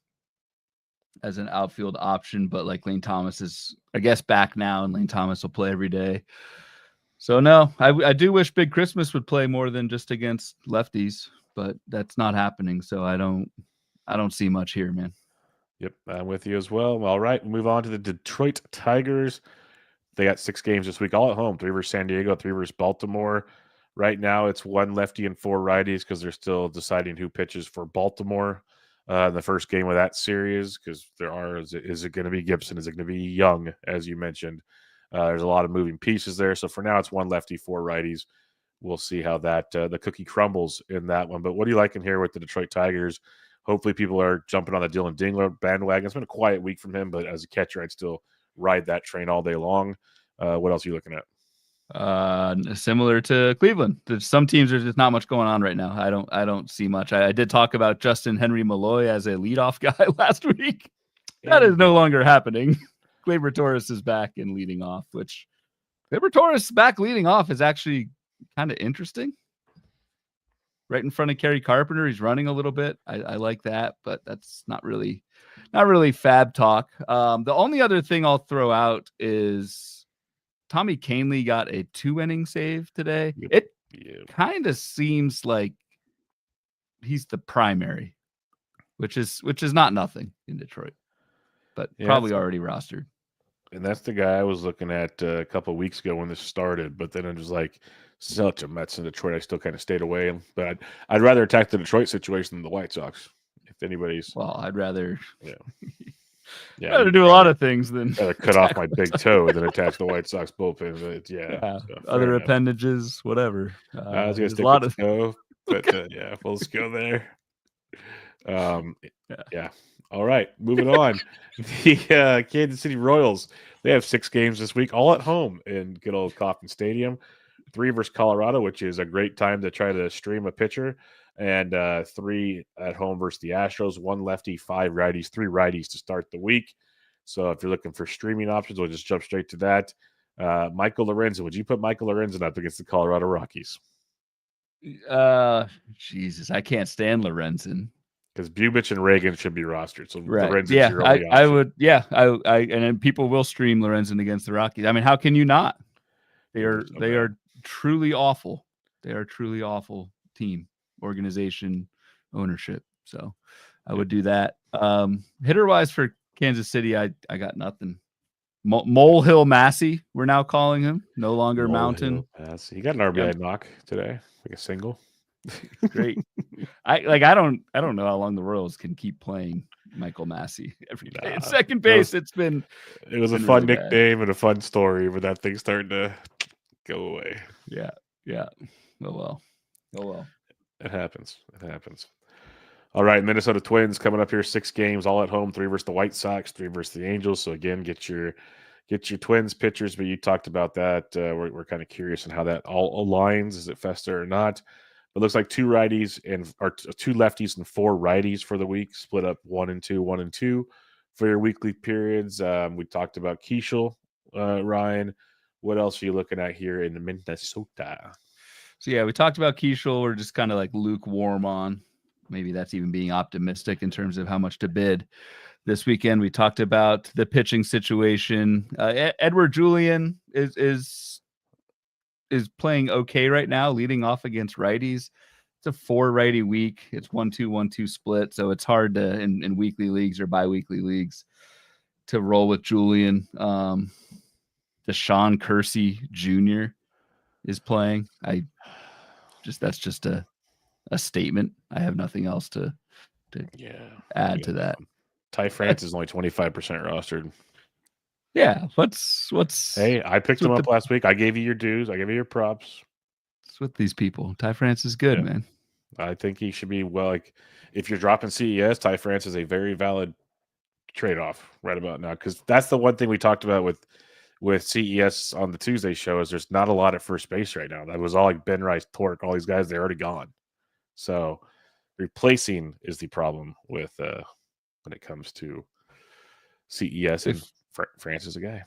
as an outfield option, but like Lane Thomas is, I guess, back now, and Lane Thomas will play every day. So no, I do wish Big Christmas would play more than just against lefties, but that's not happening. So I don't see much here, man. Yep, I'm with you as well. All right, we'll move on to the Detroit Tigers. They got 6 games this week, all at home. 3 versus San Diego, 3 versus Baltimore. Right now, it's 1 lefty and 4 righties because they're still deciding who pitches for Baltimore in the first game of that series. Because is it going to be Gibson? Is it going to be Young, as you mentioned? There's a lot of moving pieces there. So for now, it's 1 lefty, 4 righties. we'll see how that the cookie crumbles in that one. But what are you liking here with the Detroit Tigers? Hopefully people are jumping on the Dylan Dingler bandwagon. It's been a quiet week from him, but as a catcher, I'd still ride that train all day long. What else are you looking at? Similar to Cleveland. There's some teams, there's just not much going on right now. I don't see much. I did talk about Justin Henry Malloy as a leadoff guy last week. That is no longer happening. Gleyber Torres is back and leading off, which Gleyber Torres back leading off is actually kind of interesting. Right in front of Kerry Carpenter, he's running a little bit. I like that, but that's not really FAAB talk. The only other thing I'll throw out is Tommy Kahnle got a 2-inning save today. It kind of seems like he's the primary, which is not nothing in Detroit, but probably already rostered. And that's the guy I was looking at a couple of weeks ago when this started, but then it was like such a Mets in Detroit. I still kind of stayed away, but I'd rather attack the Detroit situation than the White Sox. If anybody's, well, I'd rather, rather do a lot of things than cut off my big toe than attack the White Sox bullpen. But so other appendages, whatever. I was gonna stick with toe, but we'll just go there. All right, moving on. The Kansas City Royals, they have 6 games this week, all at home in good old Kauffman Stadium. 3 versus Colorado, which is a great time to try to stream a pitcher, and 3 at home versus the Astros. 1 lefty, 5 righties, 3 righties to start the week. So if you're looking for streaming options, we'll just jump straight to that. Michael Lorenzen, would you put Michael Lorenzen up against the Colorado Rockies? Jesus, I can't stand Lorenzen. Because Bubich and Reagan should be rostered. So Lorenzen's your only option. I would, and then people will stream Lorenzen against the Rockies. I mean, how can you not? They are truly awful. They are truly awful team, organization, ownership. So I would do that. Hitter wise for Kansas City, I got nothing. Molehill Massey, we're now calling him. No longer Mountain. He got an RBI knock today, like a single. Great. I don't know how long the Royals can keep playing Michael Massey every day at second base. It was a fun really nickname and a fun story, but that thing's starting to go away. Yeah. Oh well. It happens. All right, Minnesota Twins coming up here, 6 games, all at home, 3 versus the White Sox, 3 versus the Angels. So again, get your Twins pitchers, but you talked about that. We're kind of curious on how that all aligns. Is it Fester or not? It looks like 2 lefties and 4 righties for the week, split up 1 and 2, 1 and 2 for your weekly periods. We talked about Keishel, Ryan. What else are you looking at here in Minnesota? So we talked about Keishel. We're just kind of like lukewarm on. Maybe that's even being optimistic in terms of how much to bid this weekend. We talked about the pitching situation. Edward Julian is playing okay right now, leading off against righties. It's a 4 righty week. It's 1-2-1-2 split, so it's hard to in weekly leagues or bi-weekly leagues to roll with Julian. Deshaun Kersey Jr. is playing. That's just a statement. I have nothing else to add to that. Ty France is only 25% rostered. Yeah, what's Hey, I picked him up last week. I gave you your dues. I gave you your props. What's with these people? Ty France is good, man. I think he should be if you're dropping CES, Ty France is a very valid trade-off right about now, because that's the one thing we talked about with CES on the Tuesday show is there's not a lot at first base right now. That was all like Ben Rice, Torque, all these guys, they're already gone. So replacing is the problem with when it comes to CES, and France is a guy.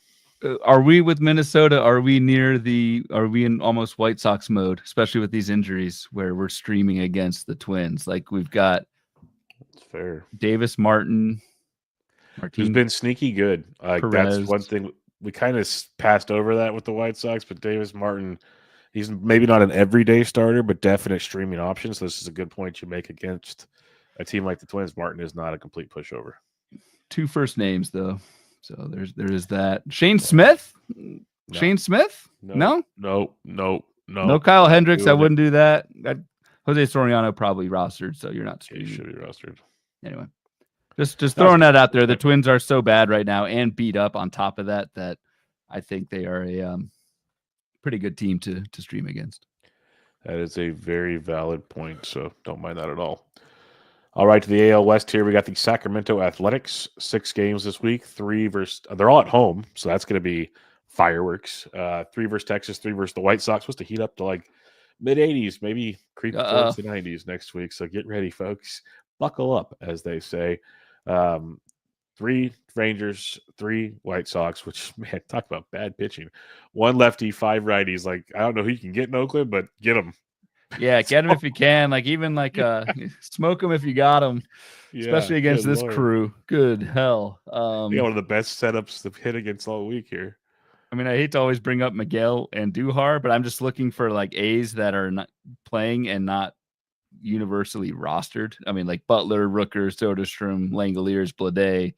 Are we with Minnesota? Are we in almost White Sox mode, especially with these injuries where we're streaming against the Twins? Like we've got fair Davis Martin, who's been sneaky good. That's one thing we kind of passed over that with the White Sox, but Davis Martin, he's maybe not an everyday starter, but definite streaming option. So this is a good point you make against a team like the Twins. Martin is not a complete pushover. 2 first names though, so there is that. Shane Smith. No. Shane Smith? No. No Kyle Hendricks. I wouldn't do that. Jose Soriano probably rostered, so you're not streaming. He should be rostered. Anyway, just throwing that out there. The Twins are so bad right now and beat up on top of that I think they are a pretty good team to stream against. That is a very valid point, so don't mind that at all. All right, to the AL West here, we got the Sacramento Athletics. 6 games this week. 3 versus they're all at home, so that's going to be fireworks. 3 versus Texas, 3 versus the White Sox. Supposed to heat up to like mid 80s, maybe creep towards the 90s next week. So get ready, folks. Buckle up, as they say. 3 Rangers, 3 White Sox, which, man, talk about bad pitching. 1 lefty, 5 righties. Like, I don't know who you can get in Oakland, but get them. Yeah, get them if you can. Like, even like smoke them if you got them, especially against this crew. Good hell. One of the best setups to hit against all week here. I mean, I hate to always bring up Miguel and Duhar, but I'm just looking for like A's that are not playing and not universally rostered. I mean, like Butler, Rooker, Soderstrom, Langoliers, Blade,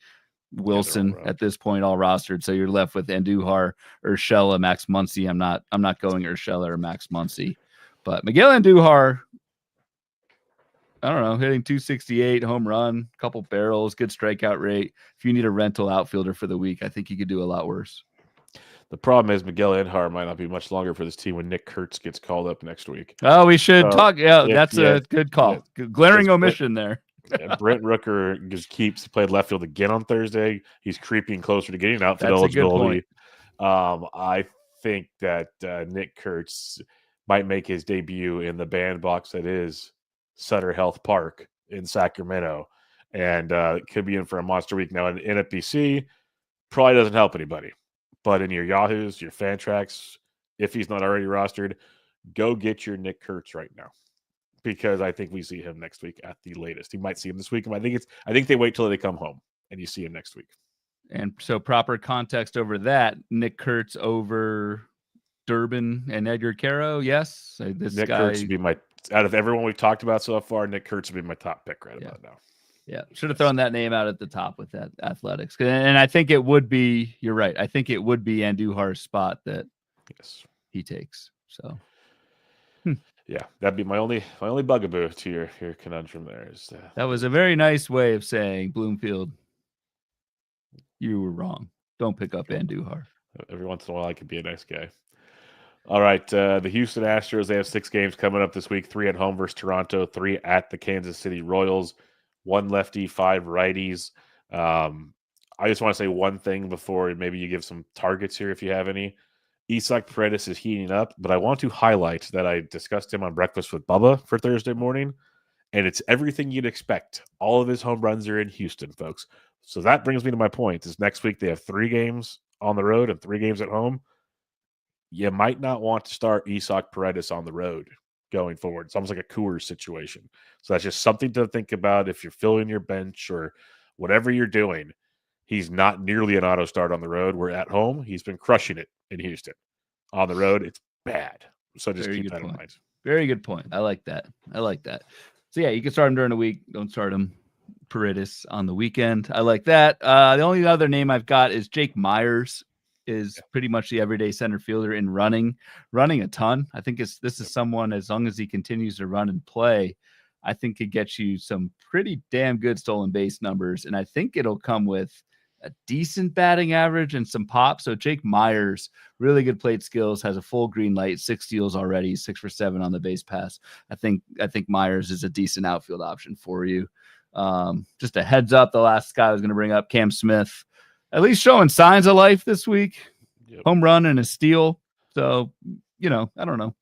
Wilson at this point all rostered. So you're left with Andujar, Urshela, Max Muncy. I'm not going Urshela or Max Muncy, but Miguel Andujar, I don't know, hitting 268, home run, couple barrels, good strikeout rate. If you need a rental outfielder for the week, I think you could do a lot worse. The problem is Miguel Andujar might not be much longer for this team when Nick Kurtz gets called up next week. Oh, we should talk. Yeah, that's a good call. Glaring omission there. Brent Rooker just played left field again on Thursday. He's creeping closer to getting outfield eligibility. I think that Nick Kurtz might make his debut in the bandbox that is Sutter Health Park in Sacramento, and could be in for a monster week. Now in NFBC, probably doesn't help anybody. But in your Yahoos, your Fantrax, if he's not already rostered, go get your Nick Kurtz right now, because I think we see him next week at the latest. You might see him this week. I think they wait till they come home and you see him next week. And so proper context over that, Nick Kurtz over Durbin and Edgar Caro. Yes, Nick Kurtz would be out of everyone we've talked about so far. Nick Kurtz would be my top pick about now. Yeah, should have thrown that name out at the top with that Athletics. And I think it would be, you're right, I think it would be Andujar's spot that he takes. So, yeah, that'd be my only bugaboo to your conundrum there. That was a very nice way of saying, Bloomfield, you were wrong. Don't pick up Andujar. Every once in a while, I could be a nice guy. All right, the Houston Astros, they have 6 games coming up this week, 3 at home versus Toronto, 3 at the Kansas City Royals. 1 lefty, 5 righties. I just want to say one thing before maybe you give some targets here if you have any. Isaac Paredes is heating up, but I want to highlight that I discussed him on Breakfast with Bubba for Thursday morning, and it's everything you'd expect. All of his home runs are in Houston, folks. So that brings me to my point. Is next week they have 3 games on the road and 3 games at home. You might not want to start Isaac Paredes on the road going forward. It's almost like a Coors situation. So that's just something to think about if you're filling your bench or whatever you're doing. He's not nearly an auto start on the road. We're at home. He's been crushing it in Houston. On the road, it's bad. So just keep that in mind. Very good point. I like that. So yeah, you can start him during the week. Don't start him Paredes on the weekend. I like that. The only other name I've got is Jake Myers. Is pretty much the everyday center fielder in running a ton. I think this is someone, as long as he continues to run and play, I think could get you some pretty damn good stolen base numbers. And I think it'll come with a decent batting average and some pop. So Jake Myers, really good plate skills, has a full green light, 6 steals already, 6 for 7 on the base pass. I think Myers is a decent outfield option for you. Just a heads up, the last guy I was going to bring up, Cam Smith, at least showing signs of life this week. Yep. Home run and a steal. So, I don't know.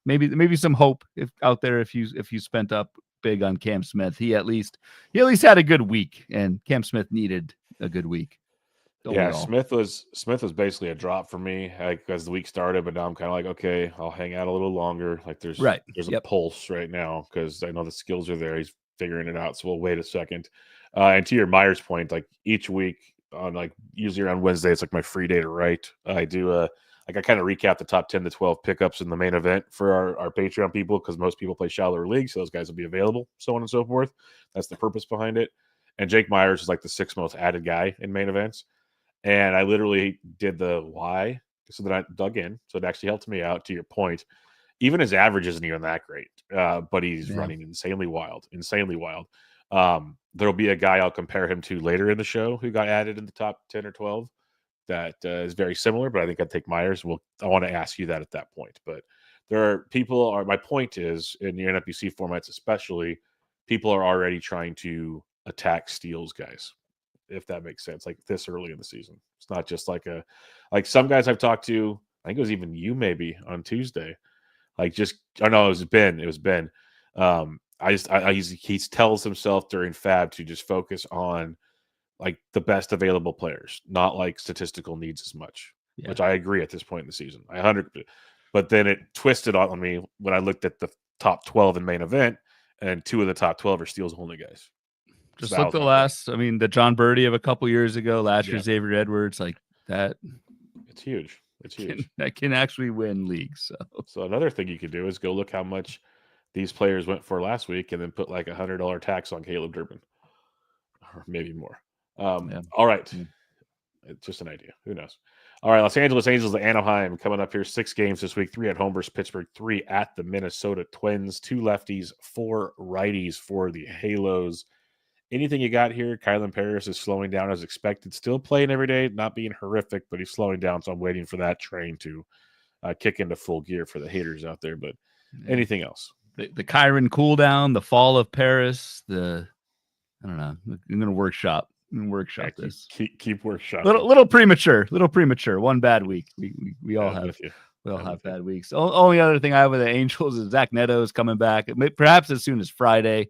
Maybe some hope out there if you spent up big on Cam Smith. He at least had a good week, and Cam Smith needed a good week. Smith was basically a drop for me as the week started, but now I'm kind of like, okay, I'll hang out a little longer. Like there's a pulse right now because I know the skills are there. He's figuring it out. So we'll wait a second. And to your Myers point, like each week, on like usually around Wednesday, it's like my free day to write. I do I kind of recap the top 10 to 12 pickups in the main event for our Patreon people, because most people play shallower leagues, so those guys will be available, so on and so forth. That's the purpose behind it. And Jake Myers is like the 6th most added guy in main events. And I literally did the why, so that I dug in. So it actually helped me out, to your point. Even his average isn't even that great, but he's running insanely wild. There'll be a guy I'll compare him to later in the show who got added in the top 10 or 12 that is very similar, but I think I'd take Myers. I want to ask you that at that point. But My point is, in the NFBC formats especially, people are already trying to attack steals guys, if that makes sense, like this early in the season. It's not just like some guys I've talked to, I think it was even you maybe on Tuesday, it was Ben. He tells himself during FAAB to just focus on like the best available players, not like statistical needs as much, which I agree at this point in the season. But then it twisted on me when I looked at the top 12 in main event, and 2 of the top 12 are steals only guys. Just look the John Birdie of a couple years ago, last year Xavier Edwards, like that. It's huge. That can actually win leagues. So another thing you could do is go look how much these players went for last week, and then put like $100 tax on Caleb Durbin, or maybe more. All right. It's just an idea. Who knows? All right. Los Angeles Angels to Anaheim coming up here. 6 games this week. 3 at home versus Pittsburgh. 3 at the Minnesota Twins. 2 lefties, 4 righties for the Halos. Anything you got here? Kylan Paris is slowing down as expected. Still playing every day. Not being horrific, but he's slowing down. So I'm waiting for that train to kick into full gear for the haters out there. But anything else? The Kyron cool down, the fall of Paris, I don't know. I'm going to workshop this. Keep workshopping. Little premature. One bad week. We all have. We all have bad weeks. Only other thing I have with the Angels is Zach Neto is coming back. Perhaps as soon as Friday.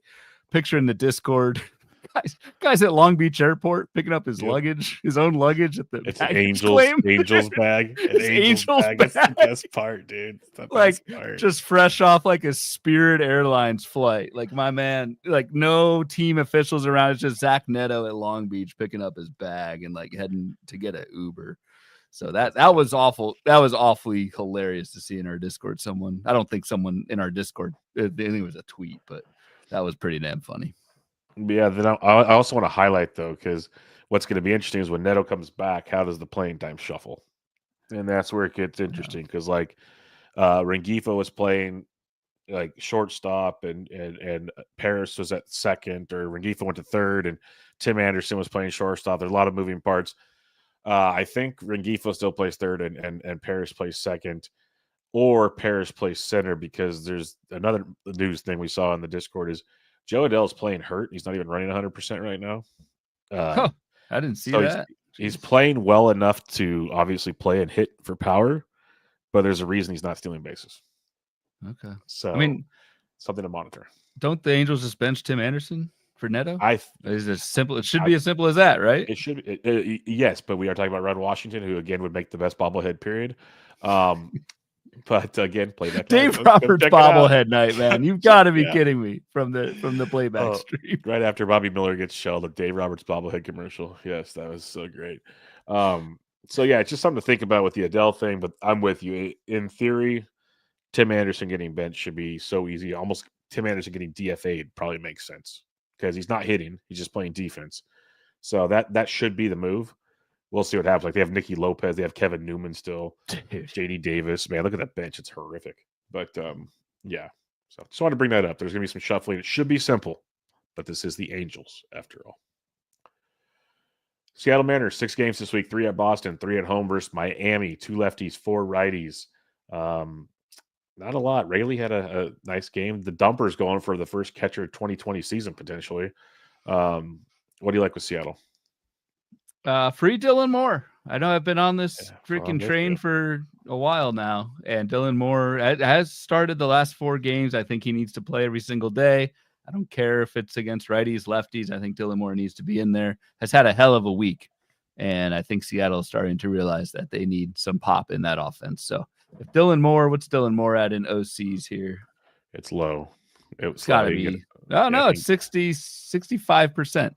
Picture in the Discord. Guys at Long Beach Airport picking up his luggage, his own luggage at the Angel's bag. Angel's bag. That's the best part, dude. Just fresh off like a Spirit Airlines flight. Like my man, like no team officials around. It's just Zach Neto at Long Beach picking up his bag and like heading to get an Uber. So that was awful. That was awfully hilarious to see in our Discord. I don't think someone in our Discord, I think it was a tweet, but that was pretty damn funny. Yeah, then I also want to highlight, though, because what's going to be interesting is when Neto comes back, how does the playing time shuffle? And that's where it gets interesting because, Rengifo was playing like shortstop and Paris was at second, or Rengifo went to third, and Tim Anderson was playing shortstop. There's a lot of moving parts. I think Rengifo still plays third and Paris plays second, or Paris plays center, because there's another news thing we saw in the Discord is Joe Adell's playing hurt. He's not even running 100% right now. I didn't see that. He's playing well enough to obviously play and hit for power, but there's a reason he's not stealing bases. Okay. So, something to monitor. Don't the Angels just bench Tim Anderson for Neto? Is it simple? It should be as simple as that, right? It should be. Yes, but we are talking about Ron Washington, who again would make the best bobblehead period. But again, playback. Dave Roberts bobblehead night, man. You've got to be kidding me from the playback stream. Right after Bobby Miller gets shelled, the Dave Roberts bobblehead commercial. Yes, that was so great. So yeah, it's just something to think about with the Adell thing. But I'm with you. In theory, Tim Anderson getting benched should be so easy. Almost Tim Anderson getting DFA'd probably makes sense because he's not hitting; he's just playing defense. So that should be the move. We'll see what happens. Like they have Nicky Lopez, they have Kevin Newman still, JD Davis. Man, look at that bench; it's horrific. But yeah. So just want to bring that up. There's gonna be some shuffling. It should be simple, but this is the Angels after all. Seattle Mariners 6 games this week: 3 at Boston, 3 at home versus Miami. 2 lefties, 4 righties. Not a lot. Rayleigh had a nice game. The Dumper's going for the first catcher 2020 season potentially. What do you like with Seattle? Free Dylan Moore. I know I've been on this freaking train for a while now, and Dylan Moore has started the last 4 games. I think he needs to play every single day. I don't care if it's against righties, lefties. I think Dylan Moore needs to be in there. Has had a hell of a week, and I think Seattle is starting to realize that they need some pop in that offense. So if Dylan Moore, what's Dylan Moore at in OCs here? It's low. It's got to be. Oh, no, it's 65%.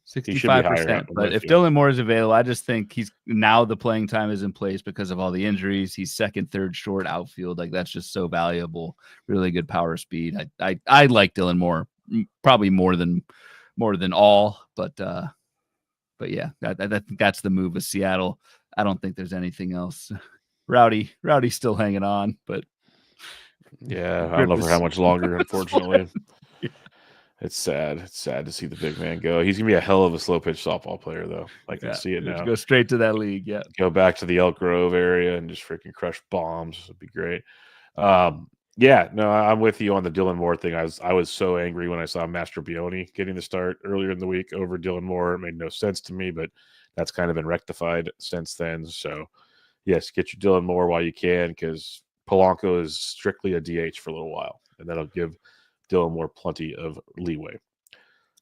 65%. But if Dylan Moore is available, I just think he's now the playing time is in place because of all the injuries. He's second, third, short outfield. Like that's just so valuable. Really good power speed. I like Dylan Moore probably more than all, but yeah, I think that's the move with Seattle. I don't think there's anything else. Rowdy's still hanging on, but yeah, I don't know for how much longer, unfortunately. It's sad. It's sad to see the big man go. He's gonna be a hell of a slow pitch softball player, though. I can see it now. Go straight to that league. Yeah. Go back to the Elk Grove area and just freaking crush bombs. It'd be great. Yeah, no, I'm with you on the Dylan Moore thing. I was so angry when I saw Mastrobuoni getting the start earlier in the week over Dylan Moore. It made no sense to me, but that's kind of been rectified since then. So, yes, get your Dylan Moore while you can, because Polanco is strictly a DH for a little while, and that'll give Dylan Moore plenty of leeway.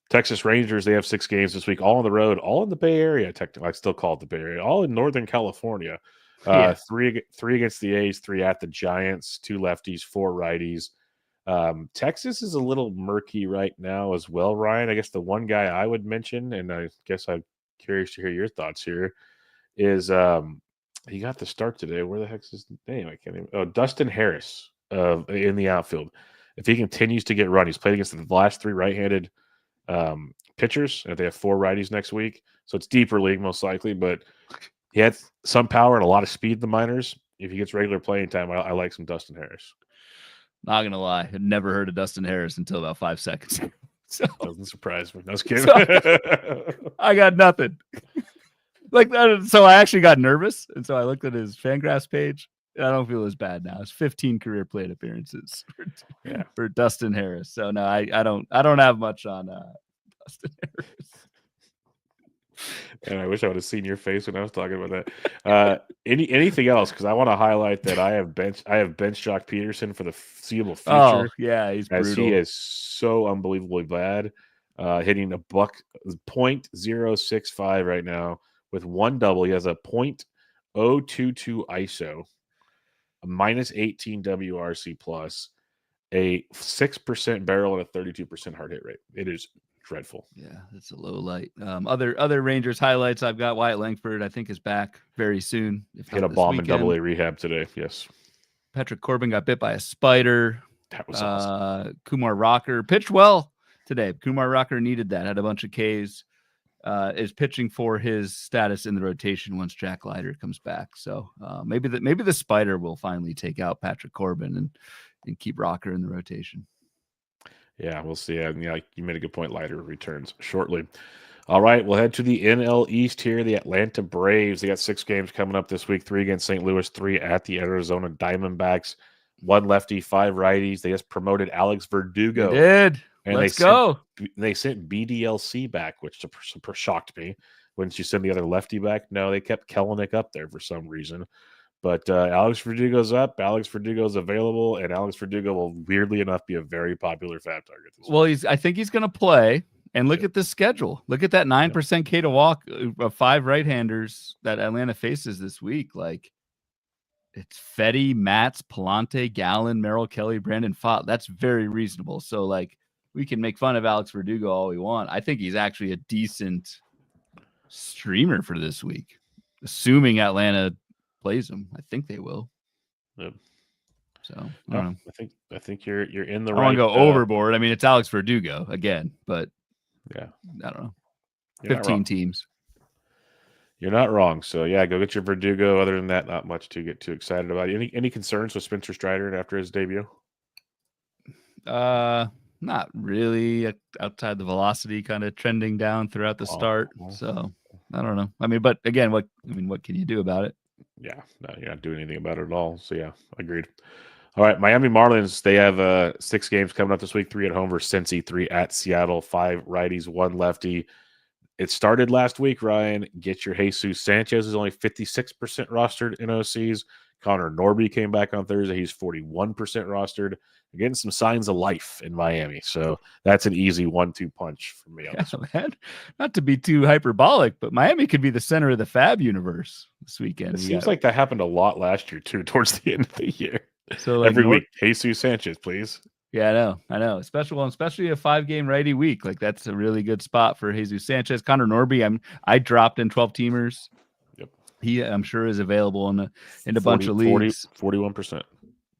Texas Rangers, they have 6 games this week, all on the road, all in the Bay Area. Technically, I still call it the Bay Area, all in Northern California. Yeah. Three against the A's, 3 at the Giants, 2 lefties, 4 righties. Texas is a little murky right now as well, Ryan. I guess the one guy I would mention, and I guess I'm curious to hear your thoughts here, is he got the start today. Where the heck's his name? I can't even. Oh, Dustin Harris in the outfield. If he continues to get run, he's played against the last 3 right-handed pitchers, and they have 4 righties next week. So it's deeper league most likely, but he had some power and a lot of speed in the minors. If he gets regular playing time, I like some Dustin Harris. Not gonna lie, I'd never heard of Dustin Harris until about 5 seconds. So doesn't surprise me. I was kidding. So, I got nothing. Like that, so I actually got nervous, and so I looked at his Fangraphs page. I don't feel as bad now. It's 15 career plate appearances for Dustin Harris. So no, I don't have much on Dustin Harris. And I wish I would have seen your face when I was talking about that. Anything else? Because I want to highlight that I have bench Jock Peterson for the foreseeable future. Oh yeah, he's brutal. He is so unbelievably bad, hitting a buck .065 right now with 1 double. He has a .022 ISO, a -18 WRC plus, a 6% barrel, and a 32% hard hit rate. It is dreadful. Yeah, that's a low light. Other Rangers highlights. I've got Wyatt Langford. I think is back very soon. Hit a bomb in Double-A rehab today. Yes. Patrick Corbin got bit by a spider. That was awesome. Kumar Rocker pitched well today. Kumar Rocker needed that. Had a bunch of Ks. Is pitching for his status in the rotation once Jack Leiter comes back. So maybe the spider will finally take out Patrick Corbin and keep Rocker in the rotation. Yeah, we'll see. Yeah, you made a good point. Leiter returns shortly. All right, we'll head to the NL East here. The Atlanta Braves. They got 6 games coming up this week. 3 against St. Louis, 3 at the Arizona Diamondbacks. 1 lefty, 5 righties. They just promoted Alex Verdugo. They did. And Let's go. They sent BDLC back, which super shocked me. Wouldn't you send the other lefty back? No, they kept Kellenic up there for some reason. But Alex Verdugo's up. Alex Verdugo's available, and Alex Verdugo will weirdly enough be a very popular FAAB target this week. I think he's going to play. And look at the schedule. Look at that 9% K to walk of 5 right-handers that Atlanta faces this week. Like, it's Fetty, Matz, Palante, Gallen, Merrill Kelly, Brandon Pfaadt. That's very reasonable. So, like, we can make fun of Alex Verdugo all we want. I think he's actually a decent streamer for this week, assuming Atlanta plays him. I think they will. Yep. So I don't know. I think you're in the I right. want to go overboard. I mean, it's Alex Verdugo again, but yeah, I don't know. You're 15 teams. You're not wrong. So yeah, go get your Verdugo. Other than that, not much to get too excited about. Any concerns with Spencer Strider after his debut? Not really. Outside the velocity kind of trending down throughout the start. So I don't know. I mean, but again, what can you do about it? Yeah, no, you're not doing anything about it at all. So yeah, agreed. All right, Miami Marlins, they have 6 games coming up this week, 3 at home versus Cincy, 3 at Seattle, 5 righties, 1 lefty. It started last week, Ryan. Get your Jesus Sanchez is only 56% rostered in OCs. Connor Norby came back on Thursday. He's 41% rostered. We're getting some signs of life in Miami. So that's an easy 1-2 punch for me. Man. Not to be too hyperbolic, but Miami could be the center of the FAAB universe this weekend. It seems like that happened a lot last year, too, towards the end of the year. So like every week, Jesus Sanchez, please. Yeah, I know. Especially a 5-game righty week. Like that's a really good spot for Jesus Sanchez. Connor Norby, I dropped in 12 teamers. Yep. He, I'm sure, is available in a bunch of leagues. 41%.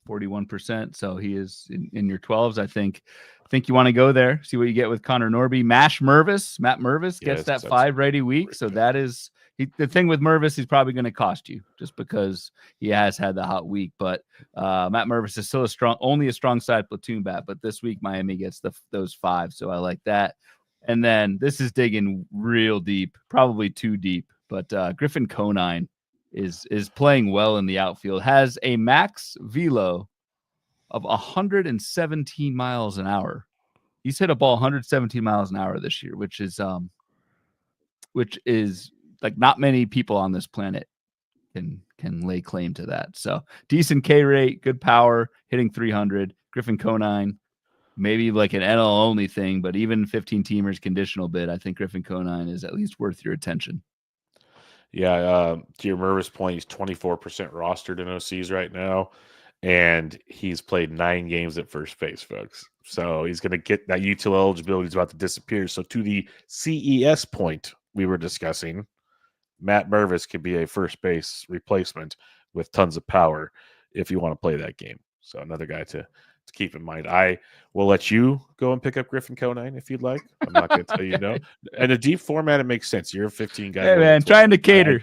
41%. So he is in your 12s. I think you want to go there. See what you get with Connor Norby. Matt Mervis gets that 5 righty week. So that is the thing with Mervis. He's probably going to cost you just because he has had the hot week. But Matt Mervis is still only a strong side platoon bat. But this week Miami gets those 5. So I like that. And then this is digging real deep, probably too deep. But Griffin Conine is playing well in the outfield. Has a max velo of 117 miles an hour. He's hit a ball 117 miles an hour this year, which is like not many people on this planet can lay claim to that. So decent K rate, good power, hitting 300. Griffin Conine, maybe like an NL only thing, but even 15 teamers conditional bid, I think Griffin Conine is at least worth your attention. Yeah, to your Mervis point, he's 24% rostered in OCs right now, and he's played 9 games at first base, folks. So he's going to get that util eligibility is about to disappear. So to the CES point we were discussing, Matt Mervis could be a first base replacement with tons of power if you want to play that game. So another guy to keep in mind. I will let you go and pick up Griffin Conine if you'd like. I'm not going to tell you no. And a deep format, it makes sense. You're a 15 guy. Hey, man, trying to cater.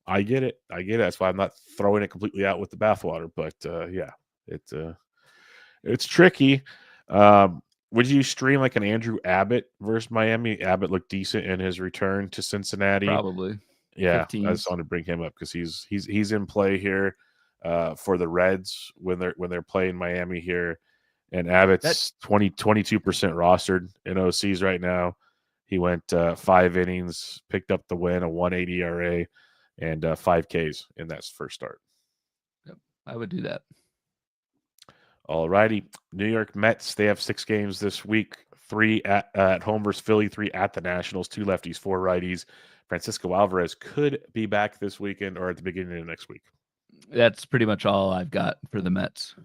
I get it. That's why I'm not throwing it completely out with the bathwater. But yeah, it's tricky. Would you stream like an Andrew Abbott versus Miami? Abbott looked decent in his return to Cincinnati. Probably. Yeah, 15s. I just wanted to bring him up because he's in play here for the Reds when they're playing Miami here. And Abbott's 22% rostered in OCs right now. He went 5 innings, picked up the win, a 1.80 ERA, and 5 Ks in that first start. Yep, I would do that. All righty. New York Mets, they have 6 games this week, 3 at home versus Philly, 3 at the Nationals, 2 lefties, 4 righties. Francisco Alvarez could be back this weekend or at the beginning of next week. That's pretty much all I've got for the Mets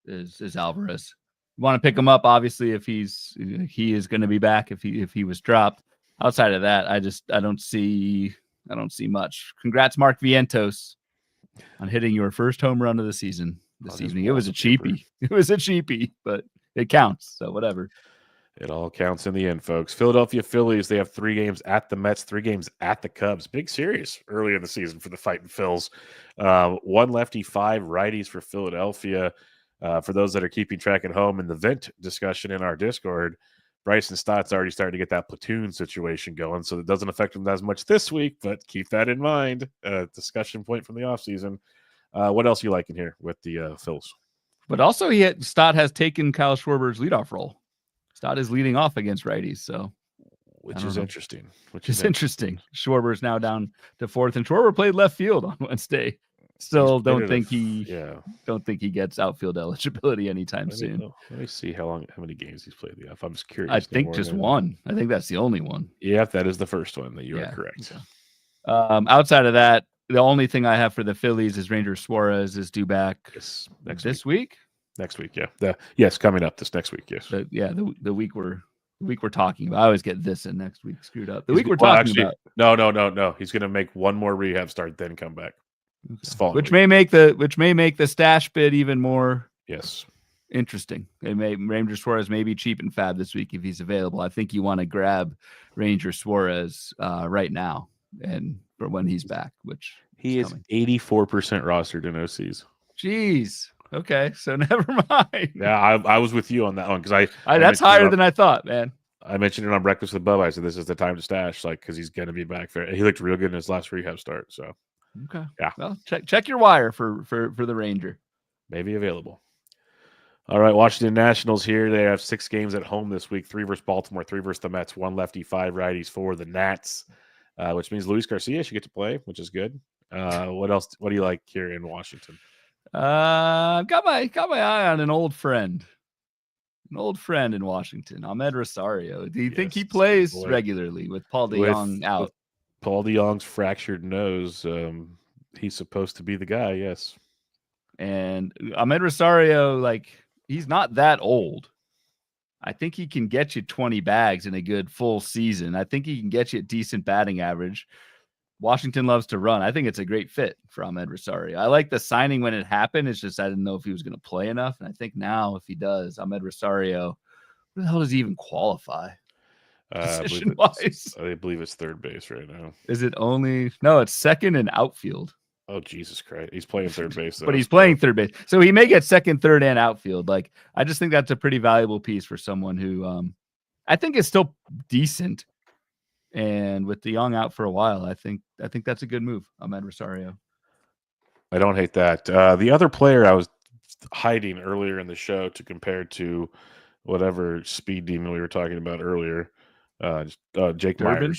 is Alvarez. You want to pick him up, obviously, if he is going to be back if he was dropped. Outside of that, I don't see much. Congrats, Mark Vientos, on hitting your first home run of the season this evening. It was a cheapie. It was a cheapie, but it counts. So whatever. It all counts in the end, folks. Philadelphia Phillies, they have 3 games at the Mets, 3 games at the Cubs. Big series early in the season for the Fighting Phils. 1 lefty, 5 righties for Philadelphia. For those that are keeping track at home in the vent discussion in our Discord, Bryson Stott's already starting to get that platoon situation going, so it doesn't affect him as much this week, but keep that in mind. Discussion point from the offseason. What else you like in here with the Phils? But also, Stott has taken Kyle Schwarber's leadoff role. Stott is leading off against righties, so which is interesting. Schwarber's now down to 4th, and Schwarber played left field on Wednesday. Still don't think he gets outfield eligibility anytime soon. Let me see how many games he's played the off. I'm just curious. I think just one. I think that's the only one. Yeah, that is the first one that you are correct. Okay. Outside of that, the only thing I have for the Phillies is Ranger Suarez is due back this week. Next week, yeah. Yes, coming up this next week, yes. The week we're talking about. I always get this and next week screwed up. Week we're talking about. No. He's going to make one more rehab start, then come back. Okay. Which may make the stash bid even more interesting. Ranger Suarez may be cheap in FAAB this week if he's available. I think you want to grab Ranger Suarez right now and for when he's back, which he is 84% rostered in OCs. Jeez. Okay, so never mind. Yeah, I was with you on that one because that's higher than I thought, man. I mentioned it on Breakfast with Bubba. I said this is the time to stash, because he's gonna be back there. He looked real good in his last rehab start. So okay, yeah. Well, check your wire for the Ranger. Maybe available. All right, Washington Nationals here. They have 6 games at home this week: 3 versus Baltimore, 3 versus the Mets, 1 lefty, 5 righties for the Nats, which means Luis Garcia should get to play, which is good. What else? What do you like here in Washington? I've got my eye on an old friend in Washington, Ahmed Rosario. Do you think he plays regularly with Paul DeJong out? With Paul DeJong's fractured nose, he's supposed to be the guy, yes. And Ahmed Rosario, he's not that old. I think he can get you 20 bags in a good full season. I think he can get you a decent batting average. Washington loves to run. I think it's a great fit for Ahmed Rosario. I like the signing when it happened. It's just I didn't know if he was going to play enough. And I think now if he does, Ahmed Rosario, where the hell does he even qualify? Position-wise? I believe it's third base right now. Is it only? No, it's second and outfield. Oh, Jesus Christ. He's playing third base, though. But he's playing third base. So he may get second, third, and outfield. I just think that's a pretty valuable piece for someone who I think is still decent. And with DeJong out for a while, I think that's a good move, Ahmed Rosario. I don't hate that. The other player I was hiding earlier in the show to compare to whatever speed demon we were talking about earlier. Jake Durbin?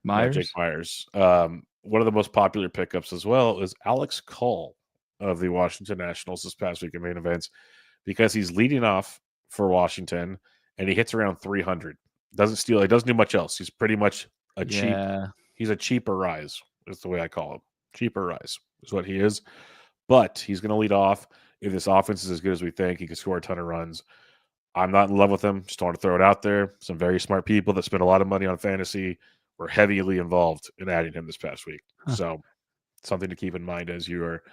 Myers. Jake Myers? One of the most popular pickups as well is Alex Call of the Washington Nationals this past week in main events because he's leading off for Washington and he hits around 300. Doesn't steal. He doesn't do much else. He's pretty much he's a cheaper rise. Is the way I call him. Cheaper rise is what he is. But he's going to lead off. If this offense is as good as we think, he can score a ton of runs. I'm not in love with him. Just want to throw it out there. Some very smart people that spend a lot of money on fantasy were heavily involved in adding him this past week. So something to keep in mind as you are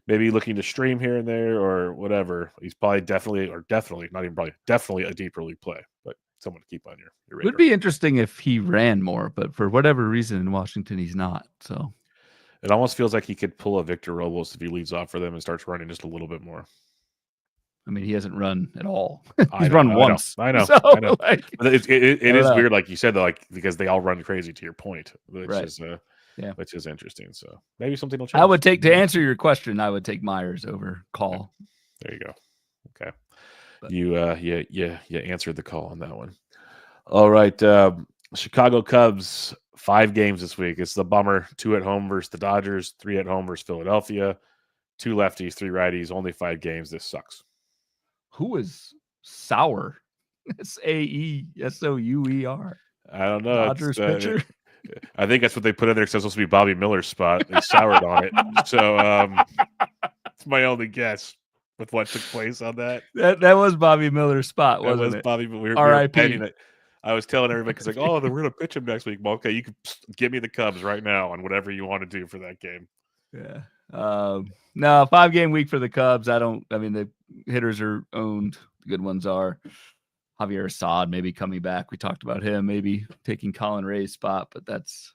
maybe looking to stream here and there or whatever. He's probably definitely a deeper league play, but someone to keep on your radar. It would be interesting if he ran more, but for whatever reason in Washington, he's not. So it almost feels like he could pull a Victor Robles if he leads off for them and starts running just a little bit more. I mean, he hasn't run at all. He's run once. I know. So, I know. Like, but it is weird, like you said, though, like because they all run crazy. To your point, which is interesting. So maybe something will change. I would take to answer your question. I would take Myers over Call. There you go. Okay, but you answered the call on that one. All right, Chicago Cubs 5 games this week. It's the bummer. 2 at home versus the Dodgers. 3 at home versus Philadelphia. 2 lefties, 3 righties. Only 5 games. This sucks. Who is Sauer? Saeuer. I don't know. Dodgers pitcher. I think that's what they put in there because it's supposed to be Bobby Miller's spot. They soured on it. So it's my only guess with what took place on that. That was Bobby Miller's spot, wasn't it? Bobby. We were betting it. I was telling everybody because like, oh, we're going to pitch him next week. Well, okay, you can give me the Cubs right now on whatever you want to do for that game. Yeah. No, 5-game week for the Cubs. I mean, the hitters are owned. The good ones are. Javier Assad maybe coming back. We talked about him maybe taking Colin Ray's spot, but that's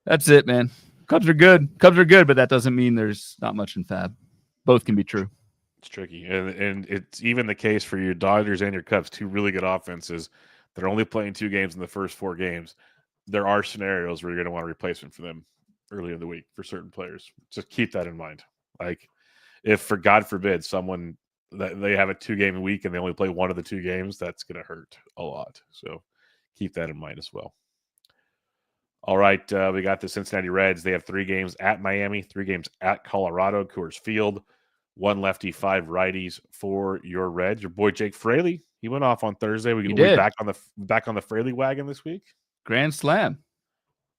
it, man. Cubs are good, but that doesn't mean there's not much in FAAB. Both can be true. It's tricky, and it's even the case for your Dodgers and your Cubs, 2 really good offenses. They're only playing 2 games in the first 4 games. There are scenarios where you're going to want a replacement for them early in the week for certain players. Just keep that in mind. Like if, for God forbid, someone that they have a 2-game week and they only play 1 of the 2 games, that's going to hurt a lot. So keep that in mind as well. All right, we got the Cincinnati Reds. They have 3 games at Miami, 3 games at Colorado, Coors Field, 1 lefty, 5 righties for your Reds. Your boy Jake Fraley, he went off on Thursday. We'll be back on the Fraley wagon this week. Grand Slam.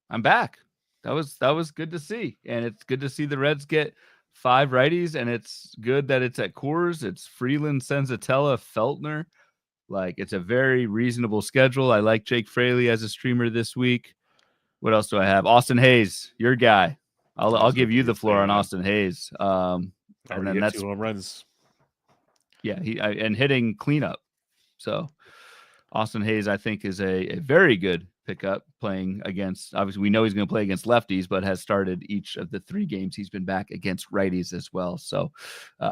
I'm back. That was good to see, and it's good to see the Reds get 5 righties, and it's good that it's at Coors. It's Freeland, Senzatella, Feltner. Like, it's a very reasonable schedule. I like Jake Fraley as a streamer this week. What else do I have? Austin Hayes, your guy. I'll give you the floor on Austin Hayes. And then that's 2 home runs. Yeah, and hitting cleanup. So Austin Hayes, I think, is a very good pickup playing against, obviously we know he's going to play against lefties, but has started each of the 3 games he's been back against righties as well. So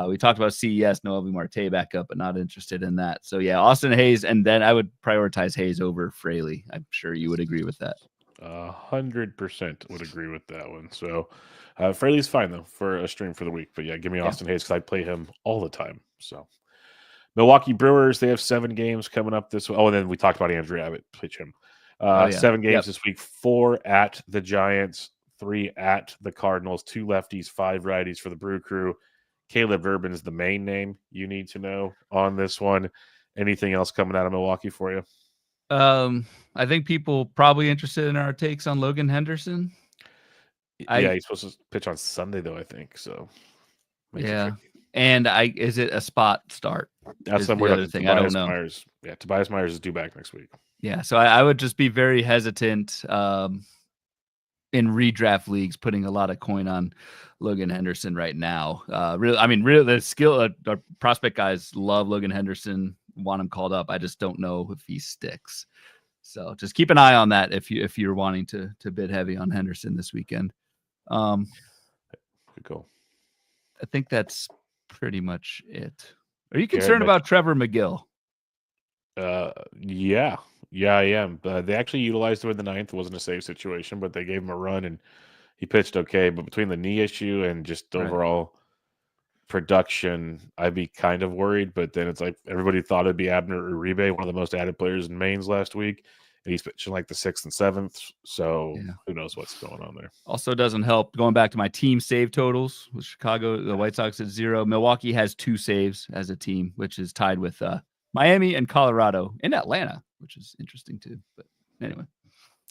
we talked about CES, Noel Marte backup, but not interested in that. So yeah, Austin Hayes, and then I would prioritize Hayes over Fraley. I'm sure you would agree with that. 100% would agree with that one. So Fraley's fine though for a stream for the week, but yeah, give me Austin Hayes because I play him all the time. So Milwaukee Brewers, they have 7 games coming up this week. Oh, and then we talked about Andrew Abbott, pitch him. 7 games this week, 4 at the Giants, 3 at the Cardinals, 2 lefties, 5 righties for the Brew Crew. Caleb Urban is the main name you need to know on this one. Anything else coming out of Milwaukee for you? I think people probably interested in our takes on Logan Henderson. He's supposed to pitch on Sunday though, I think. So and is it a spot start? That's the other thing. I don't know. Tobias Myers is due back next week. Yeah, so I would just be very hesitant in redraft leagues putting a lot of coin on Logan Henderson right now. Really, the skill prospect guys love Logan Henderson, want him called up. I just don't know if he sticks. So just keep an eye on that if you're wanting to bid heavy on Henderson this weekend. Good goal. I think that's pretty much it. Are you concerned about Trevor McGill? Yeah, I am. They actually utilized him in the 9th. It wasn't a safe situation, but they gave him a run and he pitched okay. But between the knee issue and just overall production, I'd be kind of worried. But then it's like everybody thought it'd be Abner Uribe, one of the most added players in Maine's last week, and he's pitching like the 6th and 7th. So who knows what's going on there? Also doesn't help. Going back to my team save totals with Chicago, the White Sox at 0. Milwaukee has 2 saves as a team, which is tied with Miami and Colorado and Atlanta, which is interesting too. But anyway.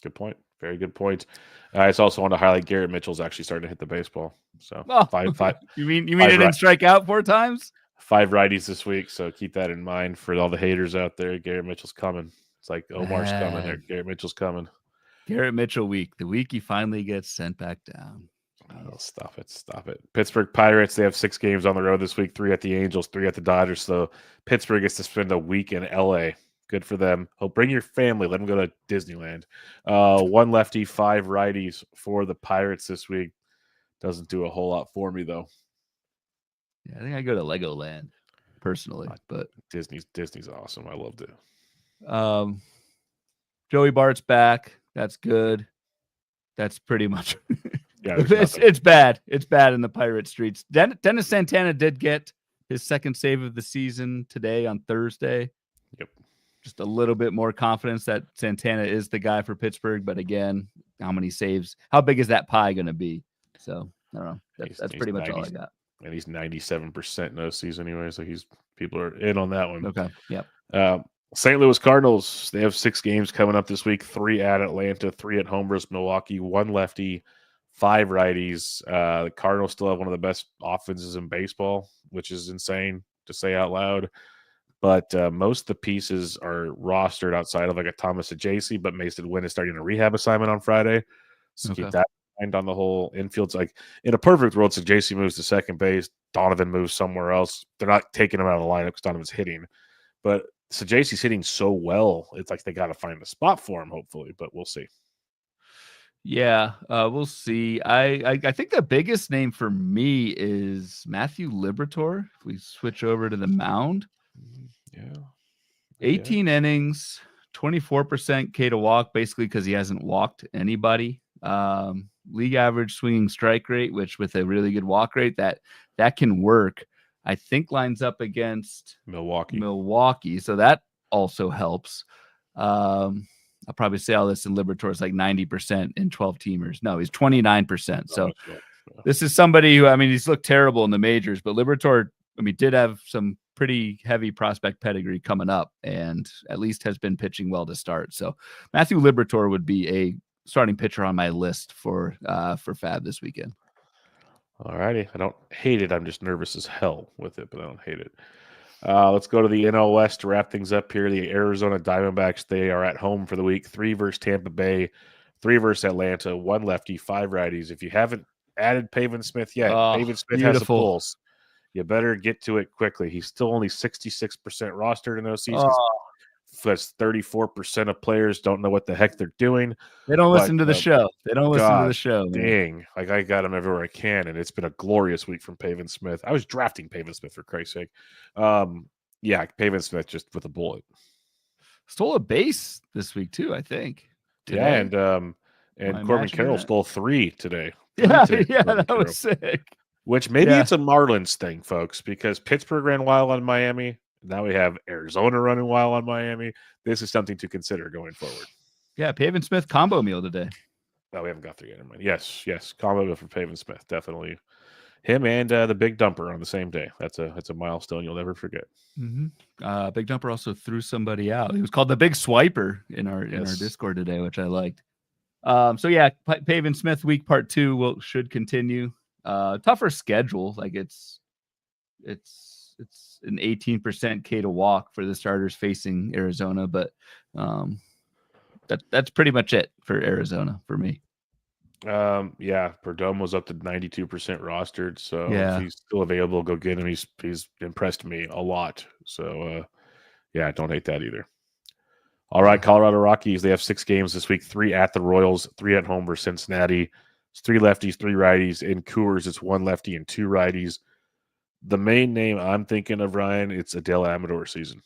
Good point. Very good point. I just also want to highlight Garrett Mitchell's actually starting to hit the baseball. So five. You mean he didn't strike out 4 times? 5 righties this week. So keep that in mind for all the haters out there. Garrett Mitchell's coming. It's like Omar's coming here. Garrett Mitchell's coming. Garrett Mitchell week. The week he finally gets sent back down. Oh, stop it. Pittsburgh Pirates, they have 6 games on the road this week, 3 at the Angels, 3 at the Dodgers. So Pittsburgh gets to spend a week in LA. Good for them. Oh, bring your family. Let them go to Disneyland. 1 lefty, 5 righties for the Pirates this week. Doesn't do a whole lot for me, though. Yeah, I think I go to Legoland personally, but Disney's awesome. I loved it. Joey Bart's back. That's good. That's pretty much. Yeah, it's bad. It's bad in the Pirate streets. Dennis Santana did get his 2nd save of the season today on Thursday. Yep. Just a little bit more confidence that Santana is the guy for Pittsburgh. But again, how many saves? How big is that pie going to be? So I don't know. That's pretty much all I got. And he's 97% no season anyway. So people are in on that one. Okay. Yep. St. Louis Cardinals, they have 6 games coming up this week, 3 at Atlanta, 3 at home versus Milwaukee, 1 lefty, 5 righties. The Cardinals still have one of the best offenses in baseball, which is insane to say out loud. But most of the pieces are rostered outside of like a Thomas Ajacey, but Mason Wynn is starting a rehab assignment on Friday. So keep that in mind on the whole infield. It's like in a perfect world, Ajacey moves to second base, Donovan moves somewhere else. They're not taking him out of the lineup because Donovan's hitting. But Ajacey's hitting so well, it's like they got to find a spot for him, hopefully, but we'll see. Yeah, we'll see. I think the biggest name for me is Matthew Liberatore. If we switch over to the mound. Yeah. 18 innings, 24% K to walk, basically because he hasn't walked anybody. League average swinging strike rate, which with a really good walk rate, that can work. I think lines up against Milwaukee. So that also helps. I'll probably say all this in Liberatore is like 90% in 12 teamers. No, he's 29%. So this is somebody who, he's looked terrible in the majors, but Liberatore, did have some pretty heavy prospect pedigree coming up and at least has been pitching well to start. So Matthew Liberatore would be a starting pitcher on my list for FAAB this weekend. All righty. I don't hate it. I'm just nervous as hell with it, but I don't hate it. Let's go to the NL West to wrap things up here. The Arizona Diamondbacks, they are at home for the week. 3 versus Tampa Bay, 3 versus Atlanta, 1 lefty, 5 righties. If you haven't added Pavin Smith yet, Pavin Smith has a pulse. You better get to it quickly. He's still only 66% rostered in those seasons. That's 34% of players don't know what the heck they're doing. They don't listen to the show. They don't listen to the show. Dang. Like I got him everywhere I can, and it's been a glorious week from Pavin Smith. I was drafting Pavin Smith for Christ's sake. Yeah, Pavin Smith just with a bullet. Stole a base this week too, I think. Today. Yeah, and Corbin Carroll stole 3 today. That was sick. Which maybe it's a Marlins thing, folks, because Pittsburgh ran wild on Miami. Now we have Arizona running wild on Miami. This is something to consider going forward. Yeah, Pavin Smith combo meal today. No, we haven't got there yet. Yes, combo meal for Pavin Smith. Definitely him and the Big Dumper on the same day. That's a milestone you'll never forget. Mm-hmm. Big Dumper also threw somebody out. He was called the Big Swiper in our Discord today, which I liked. Pavin Smith week part 2 should continue. Tougher schedule. Like it's an 18% K to walk for the starters facing Arizona, but that's pretty much it for Arizona for me. Perdomo's up to 92% rostered, so if he's still available, go get him. He's impressed me a lot. So don't hate that either. All right, Colorado Rockies, they have 6 games this week, 3 at the Royals, 3 at home versus Cincinnati. It's 3 lefties, 3 righties. In Coors, it's 1 lefty and 2 righties. The main name I'm thinking of, Ryan, it's Adele Amador season.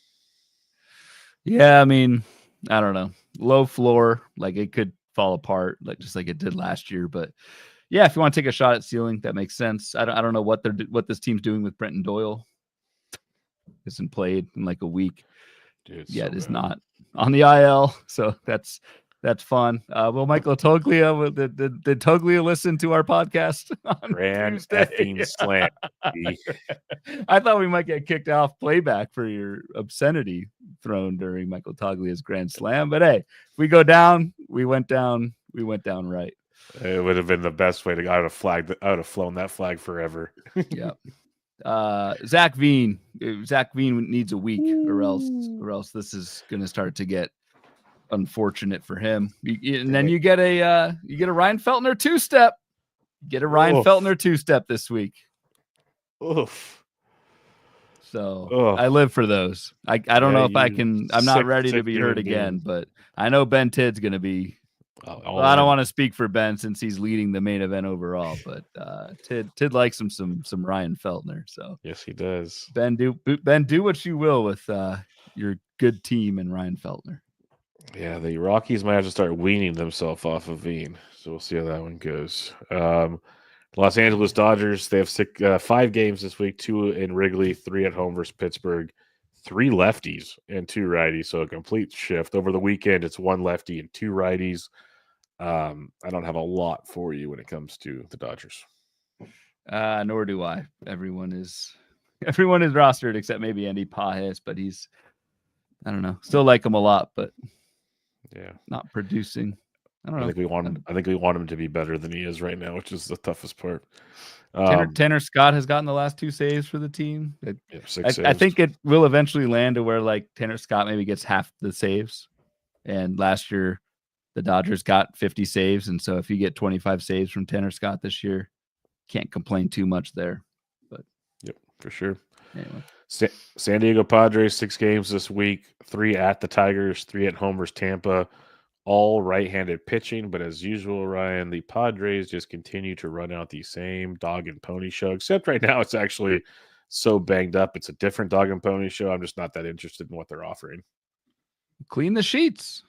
Yeah, I don't know. Low floor, like it could fall apart, like just like it did last year. But Yeah, if you want to take a shot at ceiling, that makes sense. I don't know what this team's doing with Brenton Doyle. Isn't played in like a week. Dude, yet is not on the IL, so that's fun. Will Michael Toglia did Toglia listen to our podcast on Grand Tuesday? effing slam. I thought we might get kicked off playback for your obscenity thrown during Michael Toglia's grand slam, but hey, if we go down, we went down right. It would have been the best way to. I would have flown that flag forever. Yeah. Zach Veen needs a week, or else this is going to start to get unfortunate for him. And then you get a Ryan Feltner two-step. Get a Ryan Feltner two-step this week. Oof. So I live for those. I don't know if I can. I'm not ready to be hurt again, but I know Ben Tidd's going to be. I don't want to speak for Ben since he's leading the main event overall, but Tidd likes him some Ryan Feltner. So yes, he does. Ben, do what you will with your good team and Ryan Feltner. Yeah, the Rockies might have to start weaning themselves off of Veen, so we'll see how that one goes. Los Angeles Dodgers, they have 5 games this week, 2 in Wrigley, 3 at home versus Pittsburgh, 3 lefties and 2 righties, so a complete shift. Over the weekend, it's 1 lefty and 2 righties. I don't have a lot for you when it comes to the Dodgers. Nor do I. Everyone is rostered except maybe Andy Pajes, but he's, I don't know, still like him a lot, but yeah, not producing. I don't know. I think we want him to be better than he is right now, which is the toughest part. Tanner Scott has gotten the last 2 saves for the team. 6 saves. I think it will eventually land to where like Tanner Scott maybe gets half the saves. And last year, the Dodgers got 50 saves, and so if you get 25 saves from Tanner Scott this year, can't complain too much there. But yep, for sure. Anyway, San Diego Padres 6 games this week, 3 at the Tigers, 3 at home versus Tampa. All right-handed pitching, but as usual, Ryan, the Padres just continue to run out the same dog and pony show, except right now it's actually so banged up. It's a different dog and pony show. I'm just not that interested in what they're offering. Clean the sheets.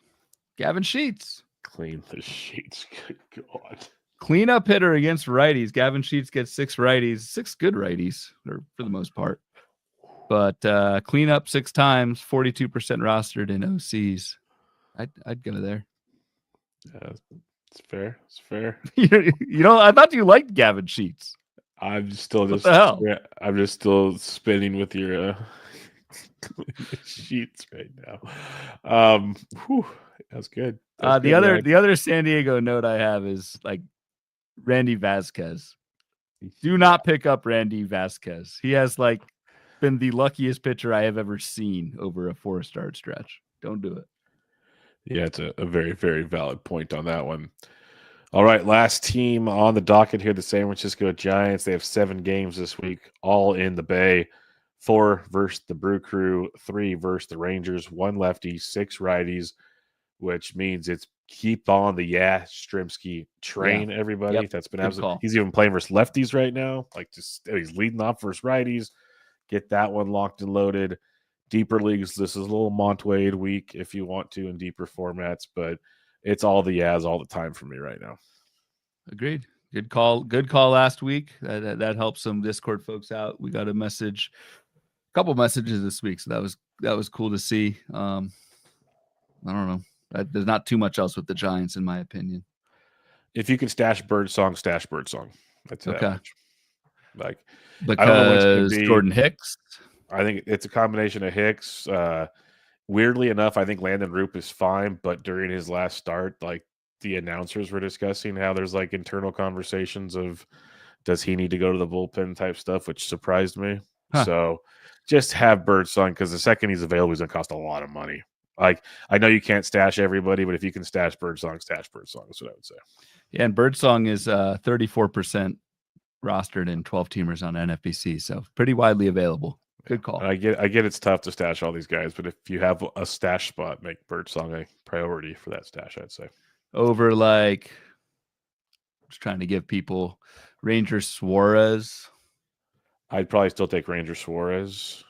Gavin Sheets. Clean the sheets. Good God. Cleanup hitter against righties. Gavin Sheets gets 6 righties, 6 good righties, or for the most part. But clean up 6 times, 42% rostered in OCs. I'd go there. It's fair. It's fair. I thought you liked Gavin Sheets. I'm still what the hell? I'm just still spinning with your sheets right now. That's good. The other San Diego note I have is like Randy Vasquez. Do not pick up Randy Vasquez. He has like been the luckiest pitcher I have ever seen over a 4-star stretch. Don't do it. Yeah, it's a very, very valid point on that one. All right, last team on the docket here, the San Francisco Giants. They have 7 games this week, all in the Bay. 4 versus the Brew Crew, 3 versus the Rangers, 1 lefty, 6 righties, which means it's keep on the Yastrzemski train, everybody. Yep. That's been absolutely. He's even playing versus lefties right now. Like he's leading off versus righties. Get that one locked and loaded. Deeper leagues, this is a little Montwade week if you want to in deeper formats, but it's all the Yaz all the time for me right now. Agreed. Good call last week. That helped some Discord folks out. We got a couple messages this week, so that was cool to see. I don't know. There's not too much else with the Giants, in my opinion. If you can stash Birdsong, stash Birdsong. That's okay. That much. Like because Jordan Hicks. I think it's a combination of Hicks. Weirdly enough, I think Landon Roop is fine, but during his last start, like the announcers were discussing how there's like internal conversations of does he need to go to the bullpen type stuff, which surprised me. So just have Birdsong because the second he's available, he's going to cost a lot of money. Like I know you can't stash everybody, but if you can stash Birdsong, stash Birdsong. That's what I would say. Yeah, and Birdsong is 34% rostered in 12 teamers on NFBC, so pretty widely available. Good call. I get it's tough to stash all these guys, but if you have a stash spot, make Birdsong a priority for that stash, I'd say. Over like, just trying to give people Ranger Suarez. I'd probably still take Ranger Suarez.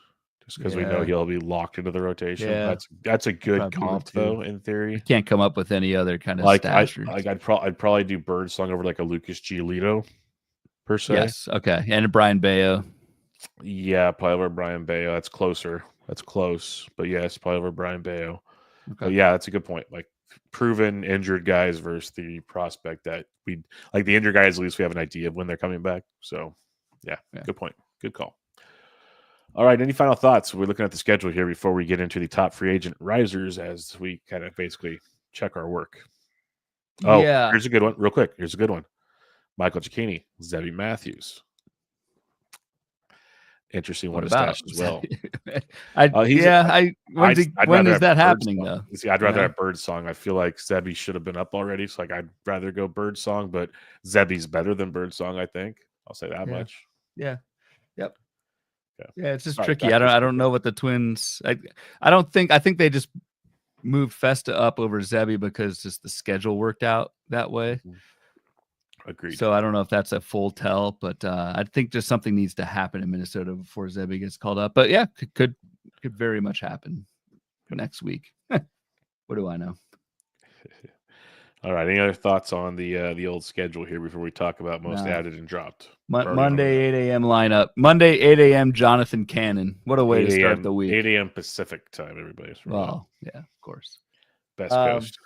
just because we know he'll be locked into the rotation. Yeah. That's a good Probably would comp though, in theory. I can't come up with any other kind of I'd stashers. probably do Birdsong over like a Lucas Giolito per se. Yes. Okay. And Brian Bayo. Yeah, probably over Brian Bayo. That's closer. That's close. But yes, probably over Brian Bayo. Okay. But yeah, that's a good point. Like proven injured guys versus the prospect that we like the injured guys, at least we have an idea of when they're coming back. So yeah. Good point. Good call. All right. Any final thoughts? We're looking at the schedule here before we get into the top free agent risers as we kind of basically check our work. Oh, yeah. Here's a good one. Real quick. Here's a good one. Michael Cicchini, Zebby Matthews. Interesting one to stash as well. When is that happening though? See, I'd rather have Birdsong. I feel like Zebby should have been up already. So like I'd rather go Birdsong, but Zebby's better than Birdsong, I think. I'll say that much. Yeah. Yep. Okay. Yeah, it's just tricky. I don't know what the Twins. I think they just moved Festa up over Zebby because just the schedule worked out that way. Agreed. So I don't know if that's a full tell, but I think just something needs to happen in Minnesota before Zebby gets called up. But yeah, could very much happen next week. What do I know? All right. Any other thoughts on the old schedule here before we talk about most added and dropped? Monday 8 a.m. lineup. Monday 8 a.m. Jonathan Cannon. What a way to start the week. 8 a.m. Pacific time, everybody. Well, yeah, of course. Best Coast.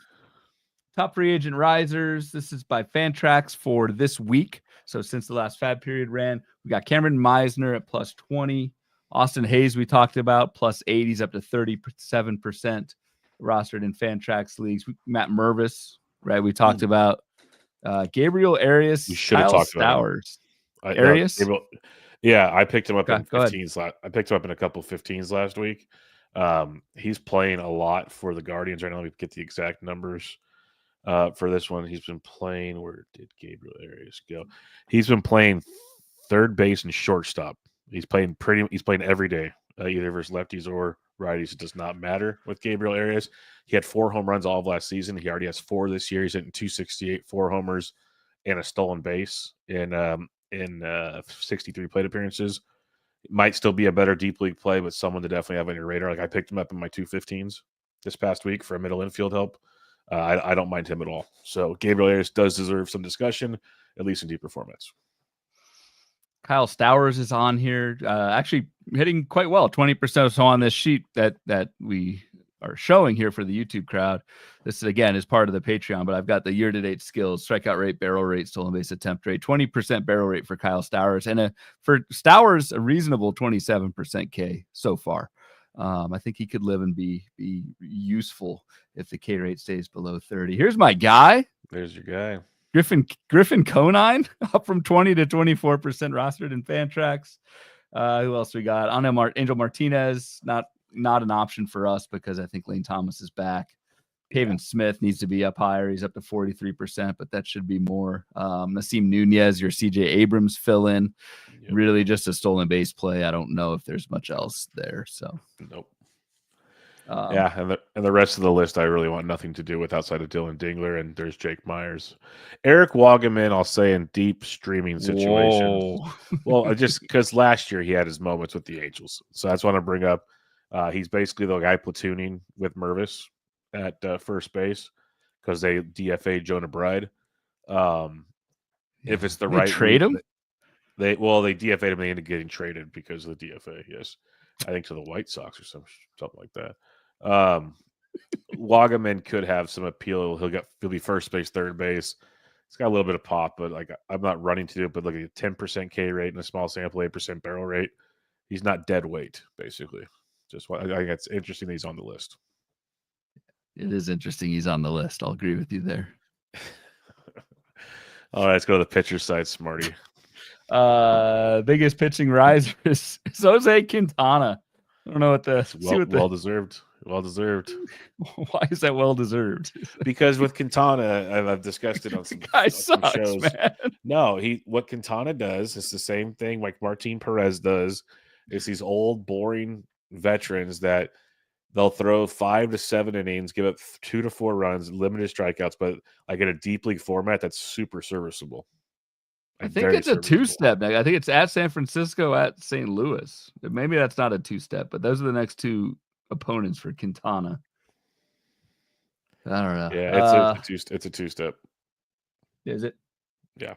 Top free agent risers. This is by Fantrax for this week. So since the last FAAB period ran, we got Cameron Meisner at plus 20. Austin Hayes, we talked about, plus 80s up to 37% rostered in Fantrax leagues. Matt Mervis, right? We talked about Gabriel Arias, Kyle Stowers. Arias? Yeah, I picked him up in 15s. I picked him up in a couple 15s last week. He's playing a lot for the Guardians right now. Let me get the exact numbers. For this one, he's been playing. Where did Gabriel Arias go? He's been playing third base and shortstop. He's playing every day, either versus lefties or righties. It does not matter with Gabriel Arias. He had 4 home runs all of last season. He already has 4 this year. He's hitting 268, 4 homers, and a stolen base in 63 plate appearances. It might still be a better deep league play, but someone to definitely have on your radar. Like I picked him up in my 215s this past week for a middle infield help. I don't mind him at all. So Gabriel Arias does deserve some discussion, at least in deeper formats. Kyle Stowers is on here, actually hitting quite well, 20%. So on this sheet that we are showing here for the YouTube crowd, this again is part of the Patreon, but I've got the year-to-date skills, strikeout rate, barrel rate, stolen base attempt rate, 20% barrel rate for Kyle Stowers, and for Stowers, a reasonable 27% K so far. I think he could live and be useful if the K rate stays below 30. Here's my guy. There's your guy. Griffin Conine up from 20 to 24% rostered in Fantrax. Who else we got? Angel Martinez, not an option for us because I think Lane Thomas is back. Pavin Smith needs to be up higher. He's up to 43%, but that should be more. Nasim Nunez, your CJ Abrams fill in. Yep. Really just a stolen base play. I don't know if there's much else there. So nope. And the rest of the list I really want nothing to do with outside of Dylan Dingler, and there's Jake Myers. Eric Wagaman, I'll say, in deep streaming situations. Well, just because last year he had his moments with the Angels. So that's what I want to bring up. He's basically the guy platooning with Mervis at first base because they DFA Jonah Bride. If it's the right trade him, they DFA'd him. They ended up getting traded because of the DFA. Yes, I think to the White Sox or something like that. Wagaman could have some appeal. He'll be first base, third base. It's got a little bit of pop, but like I'm not running to do it. But look at a 10% K rate and a small sample, 8% barrel rate. He's not dead weight, basically. I think it's interesting that he's on the list. It is interesting he's on the list. I'll agree with you there. All right, let's go to the pitcher side, Smarty. Biggest pitching riser is Jose Quintana. I don't know what well deserved. Well deserved. Why is that well deserved? Because with Quintana, I've discussed it on some, some shows. Man. No, what Quintana does is the same thing like Martin Perez does. Is these old boring veterans that they'll throw 5 to 7 innings, give up 2 to 4 runs, limited strikeouts, but like in a deep league format, that's super serviceable. I think it's a serviceable. 2-step. I think it's at San Francisco, at St. Louis. Maybe that's not a 2-step, but those are the next 2 opponents for Quintana. I don't know. Yeah, it's a 2-step. Is it? Yeah.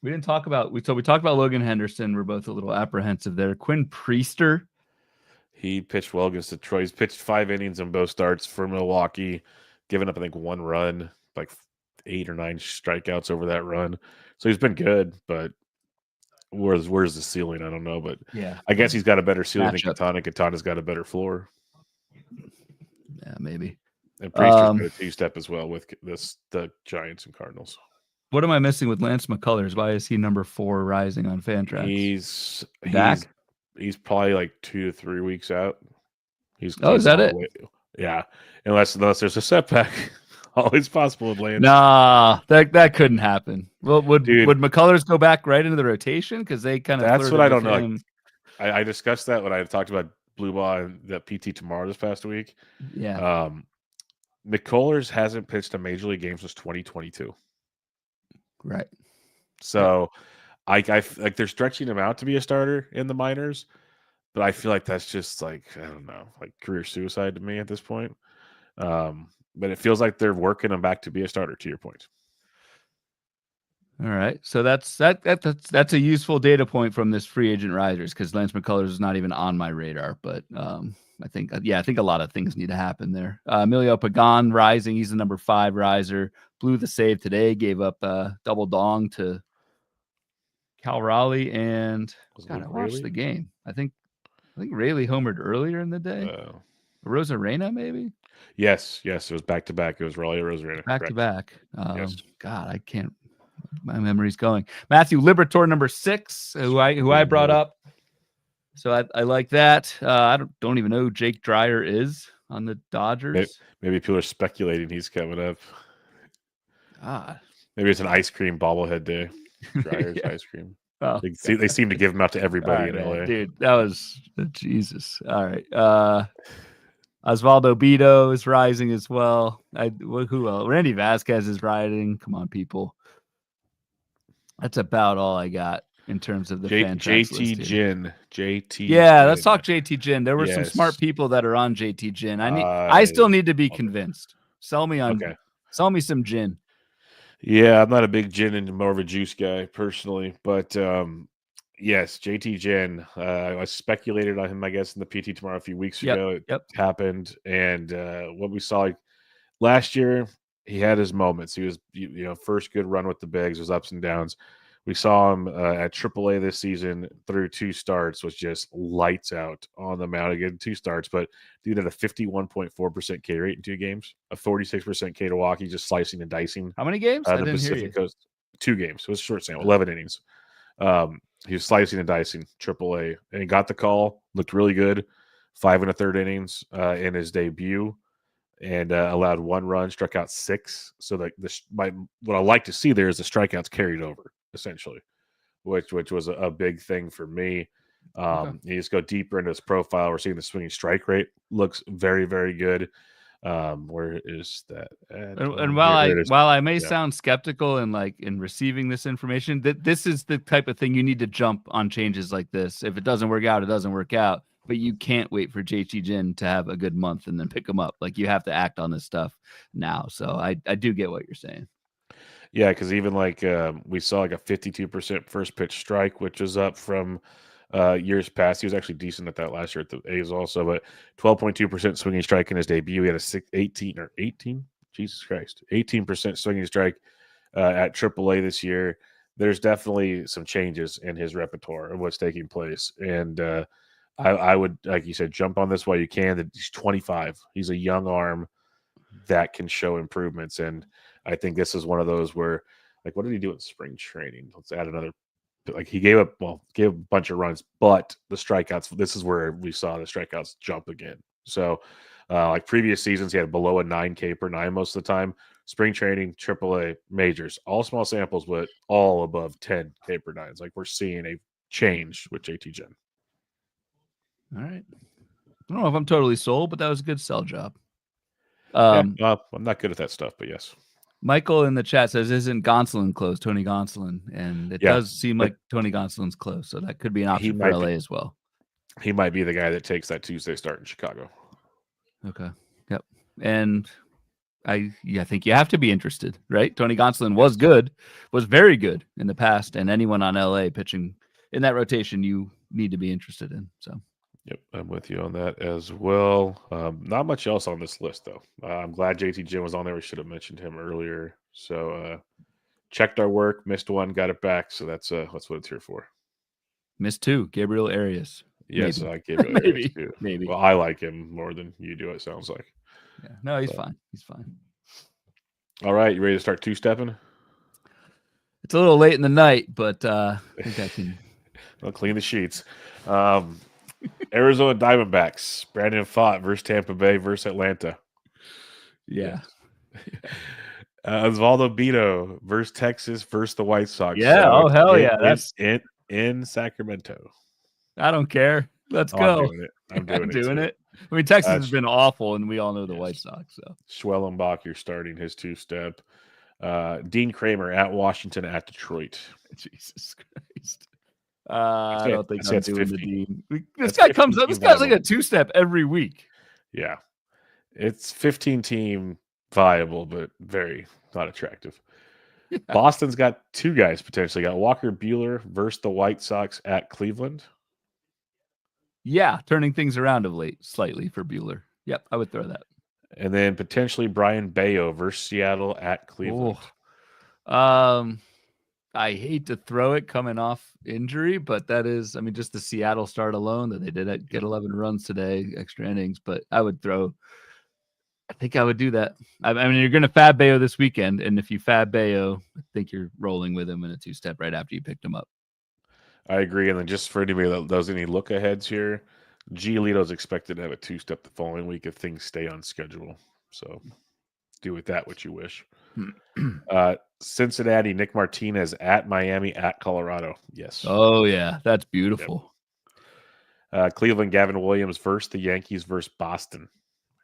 We didn't talk about we talked about Logan Henderson. We're both a little apprehensive there. Quinn Priester. He pitched well against Detroit. He's pitched 5 innings in both starts for Milwaukee, giving up, I think, 1 run, like 8 or 9 strikeouts over that run. So he's been good, but where's the ceiling? I don't know, but yeah, I guess he's got a better ceiling than Matchup. Quintana. Quintana's got a better floor. Yeah, maybe. And Priester's got a 2-step as well with the Giants and Cardinals. What am I missing with Lance McCullers? Why is he number 4 rising on Fantrax? He's probably like 2 to 3 weeks out. Is that it? Yeah, unless there's a setback. Always possible with Lance. Nah, that couldn't happen. Well, would McCullers go back right into the rotation? Because they kind of that's what I don't know. I discussed that when I talked about Blue Ball and the PT tomorrow this past week. Yeah. McCullers hasn't pitched a major league game since 2022. Right. So I like they're stretching him out to be a starter in the minors, but I feel like that's just like, I don't know, like career suicide to me at this point. But it feels like they're working him back to be a starter, to your point. All right. So that's a useful data point from this free agent risers, because Lance McCullers is not even on my radar. But I think a lot of things need to happen there. Emilio Pagan rising. He's the number 5 riser. Blew the save today. Gave up double dong to Cal Raleigh, and I watched the game. I think Rayleigh homered earlier in the day. Rosarena, maybe. Yes, it was back to back. It was Raleigh Rosarena. Back to back. Yes. God, I can't. My memory's going. Matthew Liberatore, number 6, who I brought up. So I like that. I don't even know who Jake Dreyer is on the Dodgers. Maybe people are speculating he's coming up. God. Maybe it's an ice cream bobblehead day. Dreyer's ice cream. Oh, they seem to give them out to everybody in LA. Dude, that was Jesus. All right. Osvaldo Bido is rising as well. Who else? Randy Vasquez is rising. Come on, people. That's about all I got in terms of the JT Ginn. JT. Yeah, let's talk JT Ginn. There were some smart people that are on JT Ginn. I still need to be convinced. Sell me some gin. Yeah, I'm not a big gin and more of a juice guy personally, but yes, JT Ginn. I speculated on him, I guess, in the PT tomorrow a few weeks ago. It happened, and what we saw last year, he had his moments. He was, first good run with the bigs, was ups and downs. We saw him at AAA this season through 2 starts, was just lights out on the mound again. 2 starts, but dude had a 51.4% K rate in 2 games, a 46% K to walk. He's just slicing and dicing. How many games? The Pacific Coast. 2 games. It was a short sample, 11 innings. He was slicing and dicing AAA, and he got the call. Looked really good. 5 1/3 innings in his debut, and allowed 1 run, struck out 6. So what I like to see there is the strikeouts carried over, essentially, which was a big thing for me. You just go deeper into his profile. We're seeing the swinging strike rate looks very, very good. Where is that at? And while I may sound skeptical in receiving this information, that this is the type of thing you need to jump on changes like this. If it doesn't work out, it doesn't work out. But you can't wait for JT Ginn to have a good month and then pick him up. Like, you have to act on this stuff now. So I do get what you're saying. Yeah, because even we saw like a 52% first pitch strike, which is up from years past. He was actually decent at that last year at the A's also, but 12.2% swinging strike in his debut. He had a 18. Jesus Christ, 18% swinging strike at AAA this year. There's definitely some changes in his repertoire of what's taking place, and I would, like you said, jump on this while you can. That he's 25. He's a young arm that can show improvements, and I think this is one of those where, like, what did he do in spring training? Let's add another. Like, he gave a bunch of runs, but the strikeouts. This is where we saw the strikeouts jump again. So, like previous seasons, he had below a 9 K per 9 most of the time. Spring training, AAA, majors, all small samples, but all above 10 K per 9s. Like, we're seeing a change with JT Ginn. All right. I don't know if I'm totally sold, but that was a good sell job. I'm not good at that stuff, but yes. Michael in the chat says, "Isn't Gonsolin close? Tony Gonsolin," and it does seem like Tony Gonsolin's close, so that could be an option for LA as well. He might be the guy that takes that Tuesday start in Chicago. Okay. Yep. And I think you have to be interested, right? Tony Gonsolin was very good in the past, and anyone on LA pitching in that rotation, you need to be interested in. So, yep, I'm with you on that as well. Not much else on this list, though. I'm glad JT Jim was on there. We should have mentioned him earlier. So, checked our work, missed one, got it back. So that's what it's here for. Missed 2, Gabriel Arias. Yes, I Gabriel Arias too. Maybe. Well, I like him more than you do. It sounds like. Yeah. No, he's fine. He's fine. All right, you ready to start two-stepping? It's a little late in the night, but I think I can. I'll clean the sheets. Arizona Diamondbacks, Brandon Pfaadt versus Tampa Bay versus Atlanta. Yeah. Osvaldo Bido versus Texas versus the White Sox. Yeah. So hell yeah. That's in Sacramento. I don't care. Let's go. I'm doing it. I mean, Texas has been awful, and we all know the White Sox. So Schwellenbach, you're starting his two-step. Dean Kramer at Washington at Detroit. Jesus Christ. I don't think I'm doing 50. the Dean. This guy comes up. This guy's like a two-step every week. Yeah. It's 15-team viable, but very not attractive. Yeah. Boston's got 2 guys potentially. Got Walker Buehler versus the White Sox at Cleveland. Yeah, turning things around of late slightly for Buehler. Yep, I would throw that. And then potentially Brian Bayo versus Seattle at Cleveland. I hate to throw it coming off injury, but that is, I mean, just the Seattle start alone that they did get 11 runs today, extra innings. But I think I would do that. I mean, you're going to FAAB Bayo this weekend, and if you FAAB Bayo, I think you're rolling with him in a two-step right after you picked him up. I agree. And then just for anybody that does any look aheads here, Giolito's expected to have a two-step the following week if things stay on schedule. So do with that what you wish. Cincinnati, Nick Martinez at Miami at Colorado. Yes. Oh, yeah. That's beautiful. Yep. Cleveland, Gavin Williams versus the Yankees versus Boston.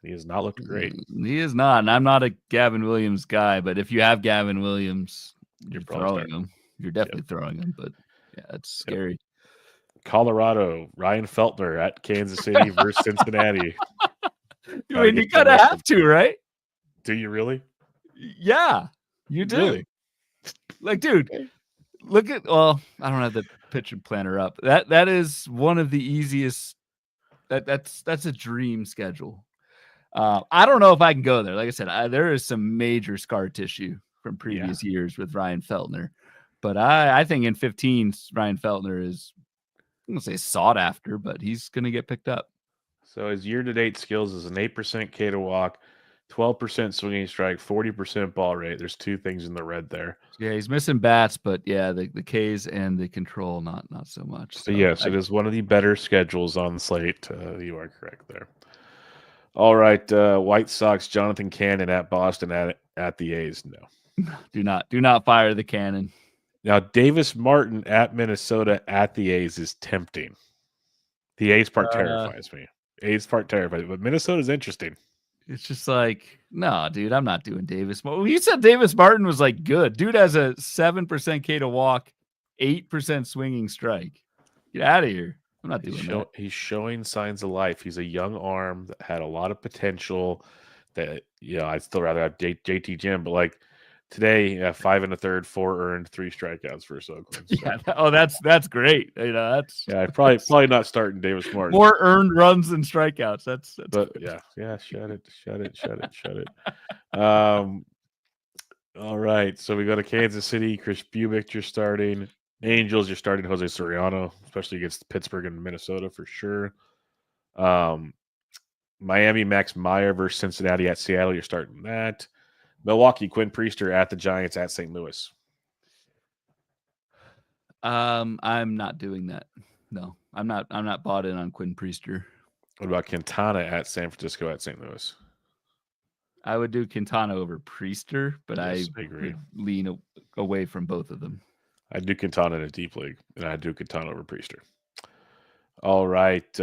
He has not looked great. He is not. And I'm not a Gavin Williams guy, but if you have Gavin Williams, you're throwing him. You're definitely throwing him, but yeah, it's scary. Colorado, Ryan Feltner at Kansas City versus Cincinnati. I mean, you gotta have to, right? Do you really? Yeah, you do. Really? Like, dude, look at. Well, I don't have the pitcher planner up. That is one of the easiest. That's a dream schedule. I don't know if I can go there. Like I said, there is some major scar tissue from previous years with Ryan Feltner, but I think in 15, Ryan Feltner is, I'm gonna say sought after, but he's gonna get picked up. So his year-to-date skills is an 8% K to walk, 12% swinging strike, 40% ball rate. There's 2 things in the red there. Yeah, he's missing bats, but yeah, the Ks and the control not so much. So yes, it is one of the better schedules on the slate. You are correct there. All right, White Sox, Jonathan Cannon at Boston at the A's. No, do not fire the cannon. Now Davis Martin at Minnesota at the A's is tempting. The A's part terrifies me. A's part terrifies me, but Minnesota's interesting. It's just like, no, dude, I'm not doing Davis. Well, you said Davis Martin was like good. Dude has a 7% K to walk, 8% swinging strike. Get out of here. I'm not doing that. He's showing signs of life. He's a young arm that had a lot of potential. That I'd still rather have JT Jim, but like today, 5 1/3, 4 earned, 3 strikeouts for Oakland. So. Yeah, that's great. That's probably not starting Davis Martin. More earned runs than strikeouts. That's but good. yeah. Shut it. All right, so we go to Kansas City. Chris Bubic, you're starting. Angels, you're starting Jose Soriano, especially against Pittsburgh and Minnesota for sure. Miami, Max Meyer versus Cincinnati at Seattle, you're starting that. Milwaukee, Quinn Priester at the Giants at St. Louis. I'm not doing that. No, I'm not bought in on Quinn Priester. What about Quintana at San Francisco at St. Louis? I would do Quintana over Priester, but yes, I agree. Would lean away from both of them. I'd do Quintana in a deep league, and I'd do Quintana over Priester. All right.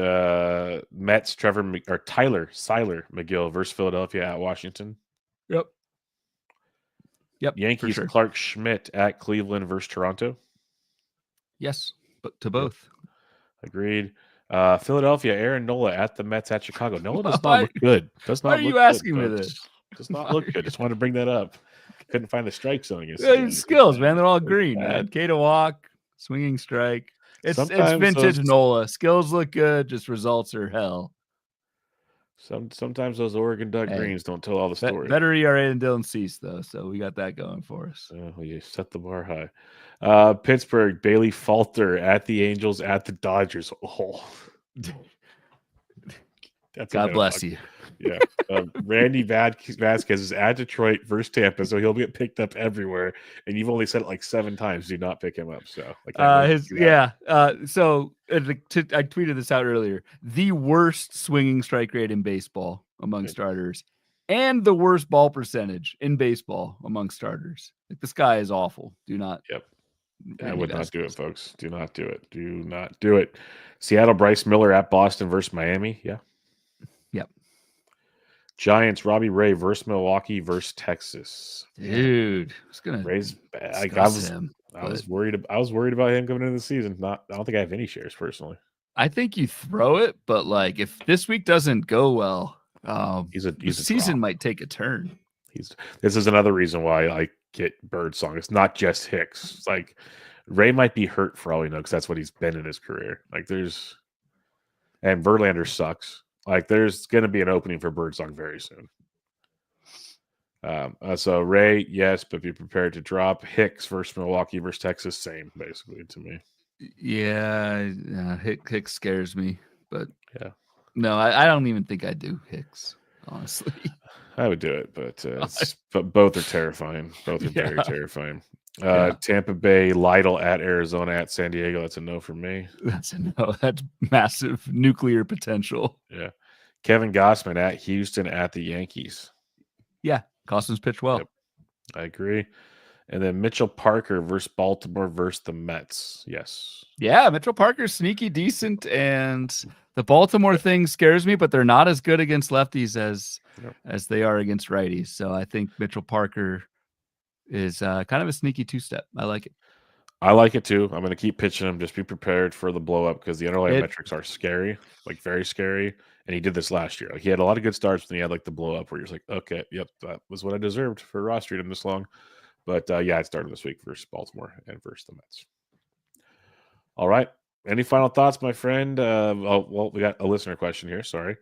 Mets, Tyler Siler McGill versus Philadelphia at Washington. Yep. Yep. Yankees, for sure. Clark Schmidt at Cleveland versus Toronto. Yes, but to both. Yep. Agreed. Philadelphia, Aaron Nola at the Mets at Chicago. Nola does Why- not look good. Does Why not are look you asking good, me folks. this? Does not look good. Just wanted to bring that up. Couldn't find the strike zone His yesterday. skills, man. They're all It's green, bad. man. K to walk, swinging strike. It's Sometimes vintage Nola. Skills look good, just results are hell. Sometimes those Oregon Duck greens don't tell all the story. Better ERA than Dylan Cease, though, so we got that going for us. Oh, you set the bar high. Pittsburgh, Bailey Falter at the Angels at the Dodgers. Oh, that's God bless you. Yeah. Randy Vasquez is at Detroit versus Tampa, so he'll get picked up everywhere. And you've only said it like 7 times. Do not pick him up. So So I tweeted this out earlier. The worst swinging strike rate in baseball among starters, and the worst ball percentage in baseball among starters. Like, this guy is awful. Do not. Yep. I would not do it, folks. Do not do it. Do not do it. Seattle, Bryce Miller at Boston versus Miami. Yeah. Yep. Giants, Robbie Ray versus Milwaukee versus Texas. Dude, I was gonna Ray's bad. I was worried about him coming into the season. I don't think I have any shares personally. I think you throw it, but like, if this week doesn't go well, the season might take a turn. This is another reason why I get Birdsong. It's not just Hicks. It's like Ray might be hurt for all we know, because that's what he's been in his career. And Verlander sucks. Like, there's going to be an opening for Birdsong very soon. So Ray, yes, but be prepared to drop. Hicks versus Milwaukee versus Texas, same basically to me. Yeah, Hicks scares me, but yeah, no, I don't even think I do Hicks, honestly. I would do it, but both are terrifying. Both are very terrifying. Tampa Bay, Lytle at Arizona at San Diego. That's a no for me. That's a no. That's massive nuclear potential. Yeah. Kevin Gossman at Houston at the Yankees. Yeah, Costin's pitched well. Yep. I agree. And then Mitchell Parker versus Baltimore versus the Mets. Yes. Yeah, Mitchell Parker's sneaky decent, and the Baltimore thing scares me, but they're not as good against lefties as they are against righties. So I think Mitchell Parker is kind of a sneaky 2-step. I like it. I like it too. I'm going to keep pitching him. Just be prepared for the blow up, because the underlying metrics are scary, like very scary. And he did this last year. Like, he had a lot of good starts, but then he had like the blow up where you're just like, okay, yep, that was what I deserved for rostering him this long. But it started this week versus Baltimore and versus the Mets. All right. Any final thoughts, my friend? We got a listener question here. Sorry.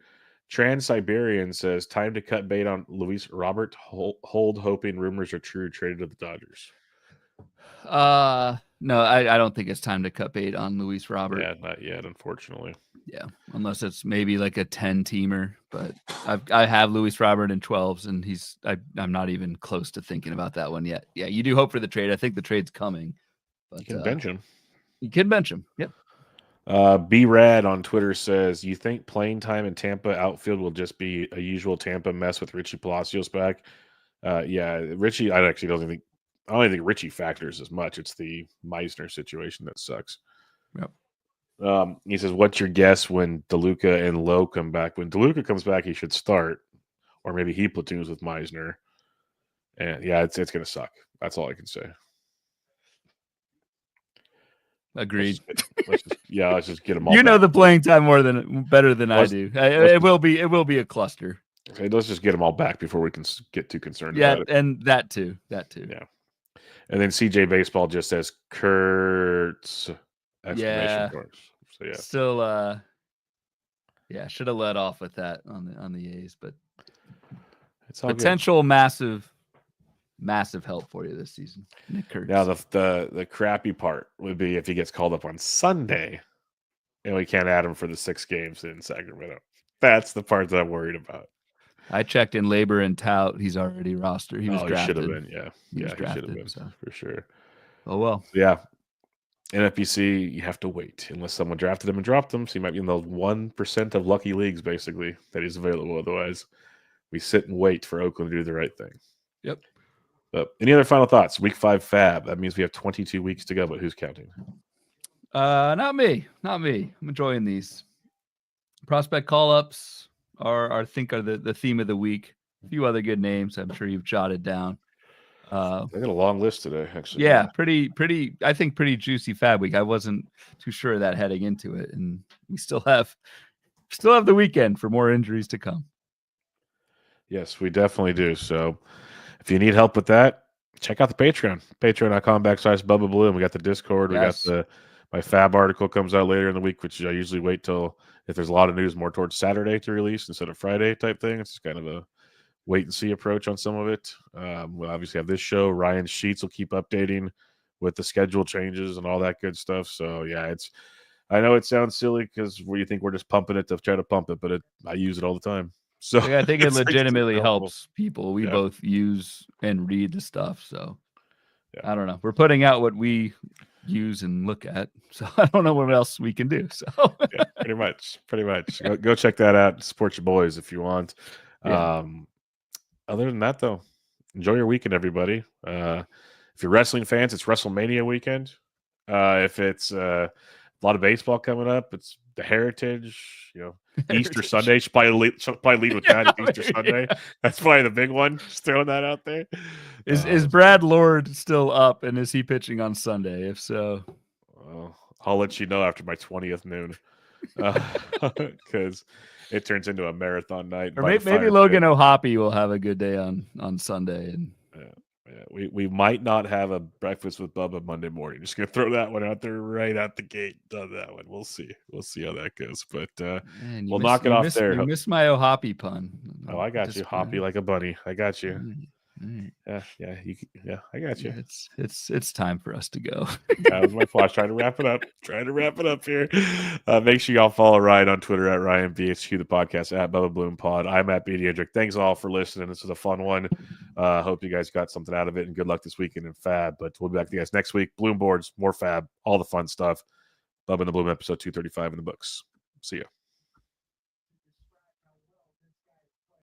Trans-Siberian says, time to cut bait on Luis Robert. Hold hoping rumors are true. Traded to the Dodgers. No, I don't think it's time to cut bait on Luis Robert. Yeah, not yet, unfortunately. Yeah, unless it's maybe like a 10-teamer. But I have Luis Robert in 12s, and I'm not even close to thinking about that one yet. Yeah, you do hope for the trade. I think the trade's coming. But you can bench him. You can bench him. Yep. B-Rad on Twitter says, you think playing time in Tampa outfield will just be a usual Tampa mess with Richie Palacios back? Yeah, Richie, I don't think Richie factors as much. It's the Meisner situation that sucks. Yep. He says, what's your guess when DeLuca and Lowe come back? When DeLuca comes back, he should start, or maybe he platoons with Meisner. And yeah, it's going to suck. That's all I can say. Agreed. Let's just get them all. You know the playing time better than I do. It will be a cluster. Okay, let's just get them all back before we can get too concerned about it. And that too. Yeah. And then CJ Baseball just says Kurtz exclamation marks. So yeah. Still should have let off with that on the A's, but it's all potential good. Massive help for you this season. Nick Kurtz. Now the crappy part would be if he gets called up on Sunday and we can't add him for the 6 games in Sacramento. That's the part that I'm worried about. I checked in labor and tout. He's already rostered. He was drafted. He should have been. Yeah. He should have been for sure. Oh, well. Yeah. NFBC, you have to wait unless someone drafted him and dropped him. So he might be in those 1% of lucky leagues, basically, that he's available. Otherwise, we sit and wait for Oakland to do the right thing. Yep. But any other final thoughts? Week 5 FAAB. That means we have 22 weeks to go, but who's counting? Not me. I'm enjoying these. Prospect call-ups are the theme of the week. A few other good names I'm sure you've jotted down. I got a long list today, actually. Yeah, pretty. I think pretty juicy FAAB week. I wasn't too sure of that heading into it, and we still have the weekend for more injuries to come. Yes, we definitely do. So if you need help with that, check out the Patreon. Patreon.com/Bubba Bloom. We got the Discord. Yes. We got my FAAB article comes out later in the week, which I usually wait till if there's a lot of news more towards Saturday to release instead of Friday type thing. It's kind of a wait and see approach on some of it. We'll obviously have this show. Ryan's sheets will keep updating with the schedule changes and all that good stuff. So yeah, I know it sounds silly because you think we're just pumping it to try to pump it, but I use it all the time. So I think it it's legitimately helpful. helps people. We Yeah. both use and read the stuff. So Yeah. I don't know. We're putting out what we use and look at. So I don't know what else we can do. So Yeah, pretty much. Go check that out. Support your boys if you want. Yeah. Other than that, though, enjoy your weekend, everybody. If you're wrestling fans, it's WrestleMania weekend. If it's a lot of baseball coming up, it's the Heritage. Easter Sunday. Should probably lead with that. Easter Sunday. That's probably the big one. Just throwing that out there. Is Brad Lord still up, and is he pitching on Sunday? If so, I'll let you know after my 20th noon, because it turns into a marathon night. Or maybe Logan O'Hoppe will have a good day on Sunday. And we might not have a breakfast with Bubba Monday morning. Just gonna throw that one out there right out the gate on that one. We'll see how that goes. But we'll knock it off there. You missed my O'Hoppe pun. Oh, I got you. Hoppy like a bunny. I got you. Right. Yeah, I got you. It's time for us to go. That was my flash. Trying to wrap it up here. Make sure y'all follow Ryan on Twitter at RyanBHQ, the podcast at Bubba Bloom Pod. I'm at BDendrick. Thanks all for listening. This was a fun one. Hope you guys got something out of it, and good luck this weekend in FAAB. But we'll be back to you guys next week. Bloom boards, more FAAB, all the fun stuff. Bubba and the Bloom episode 235 in the books. See ya.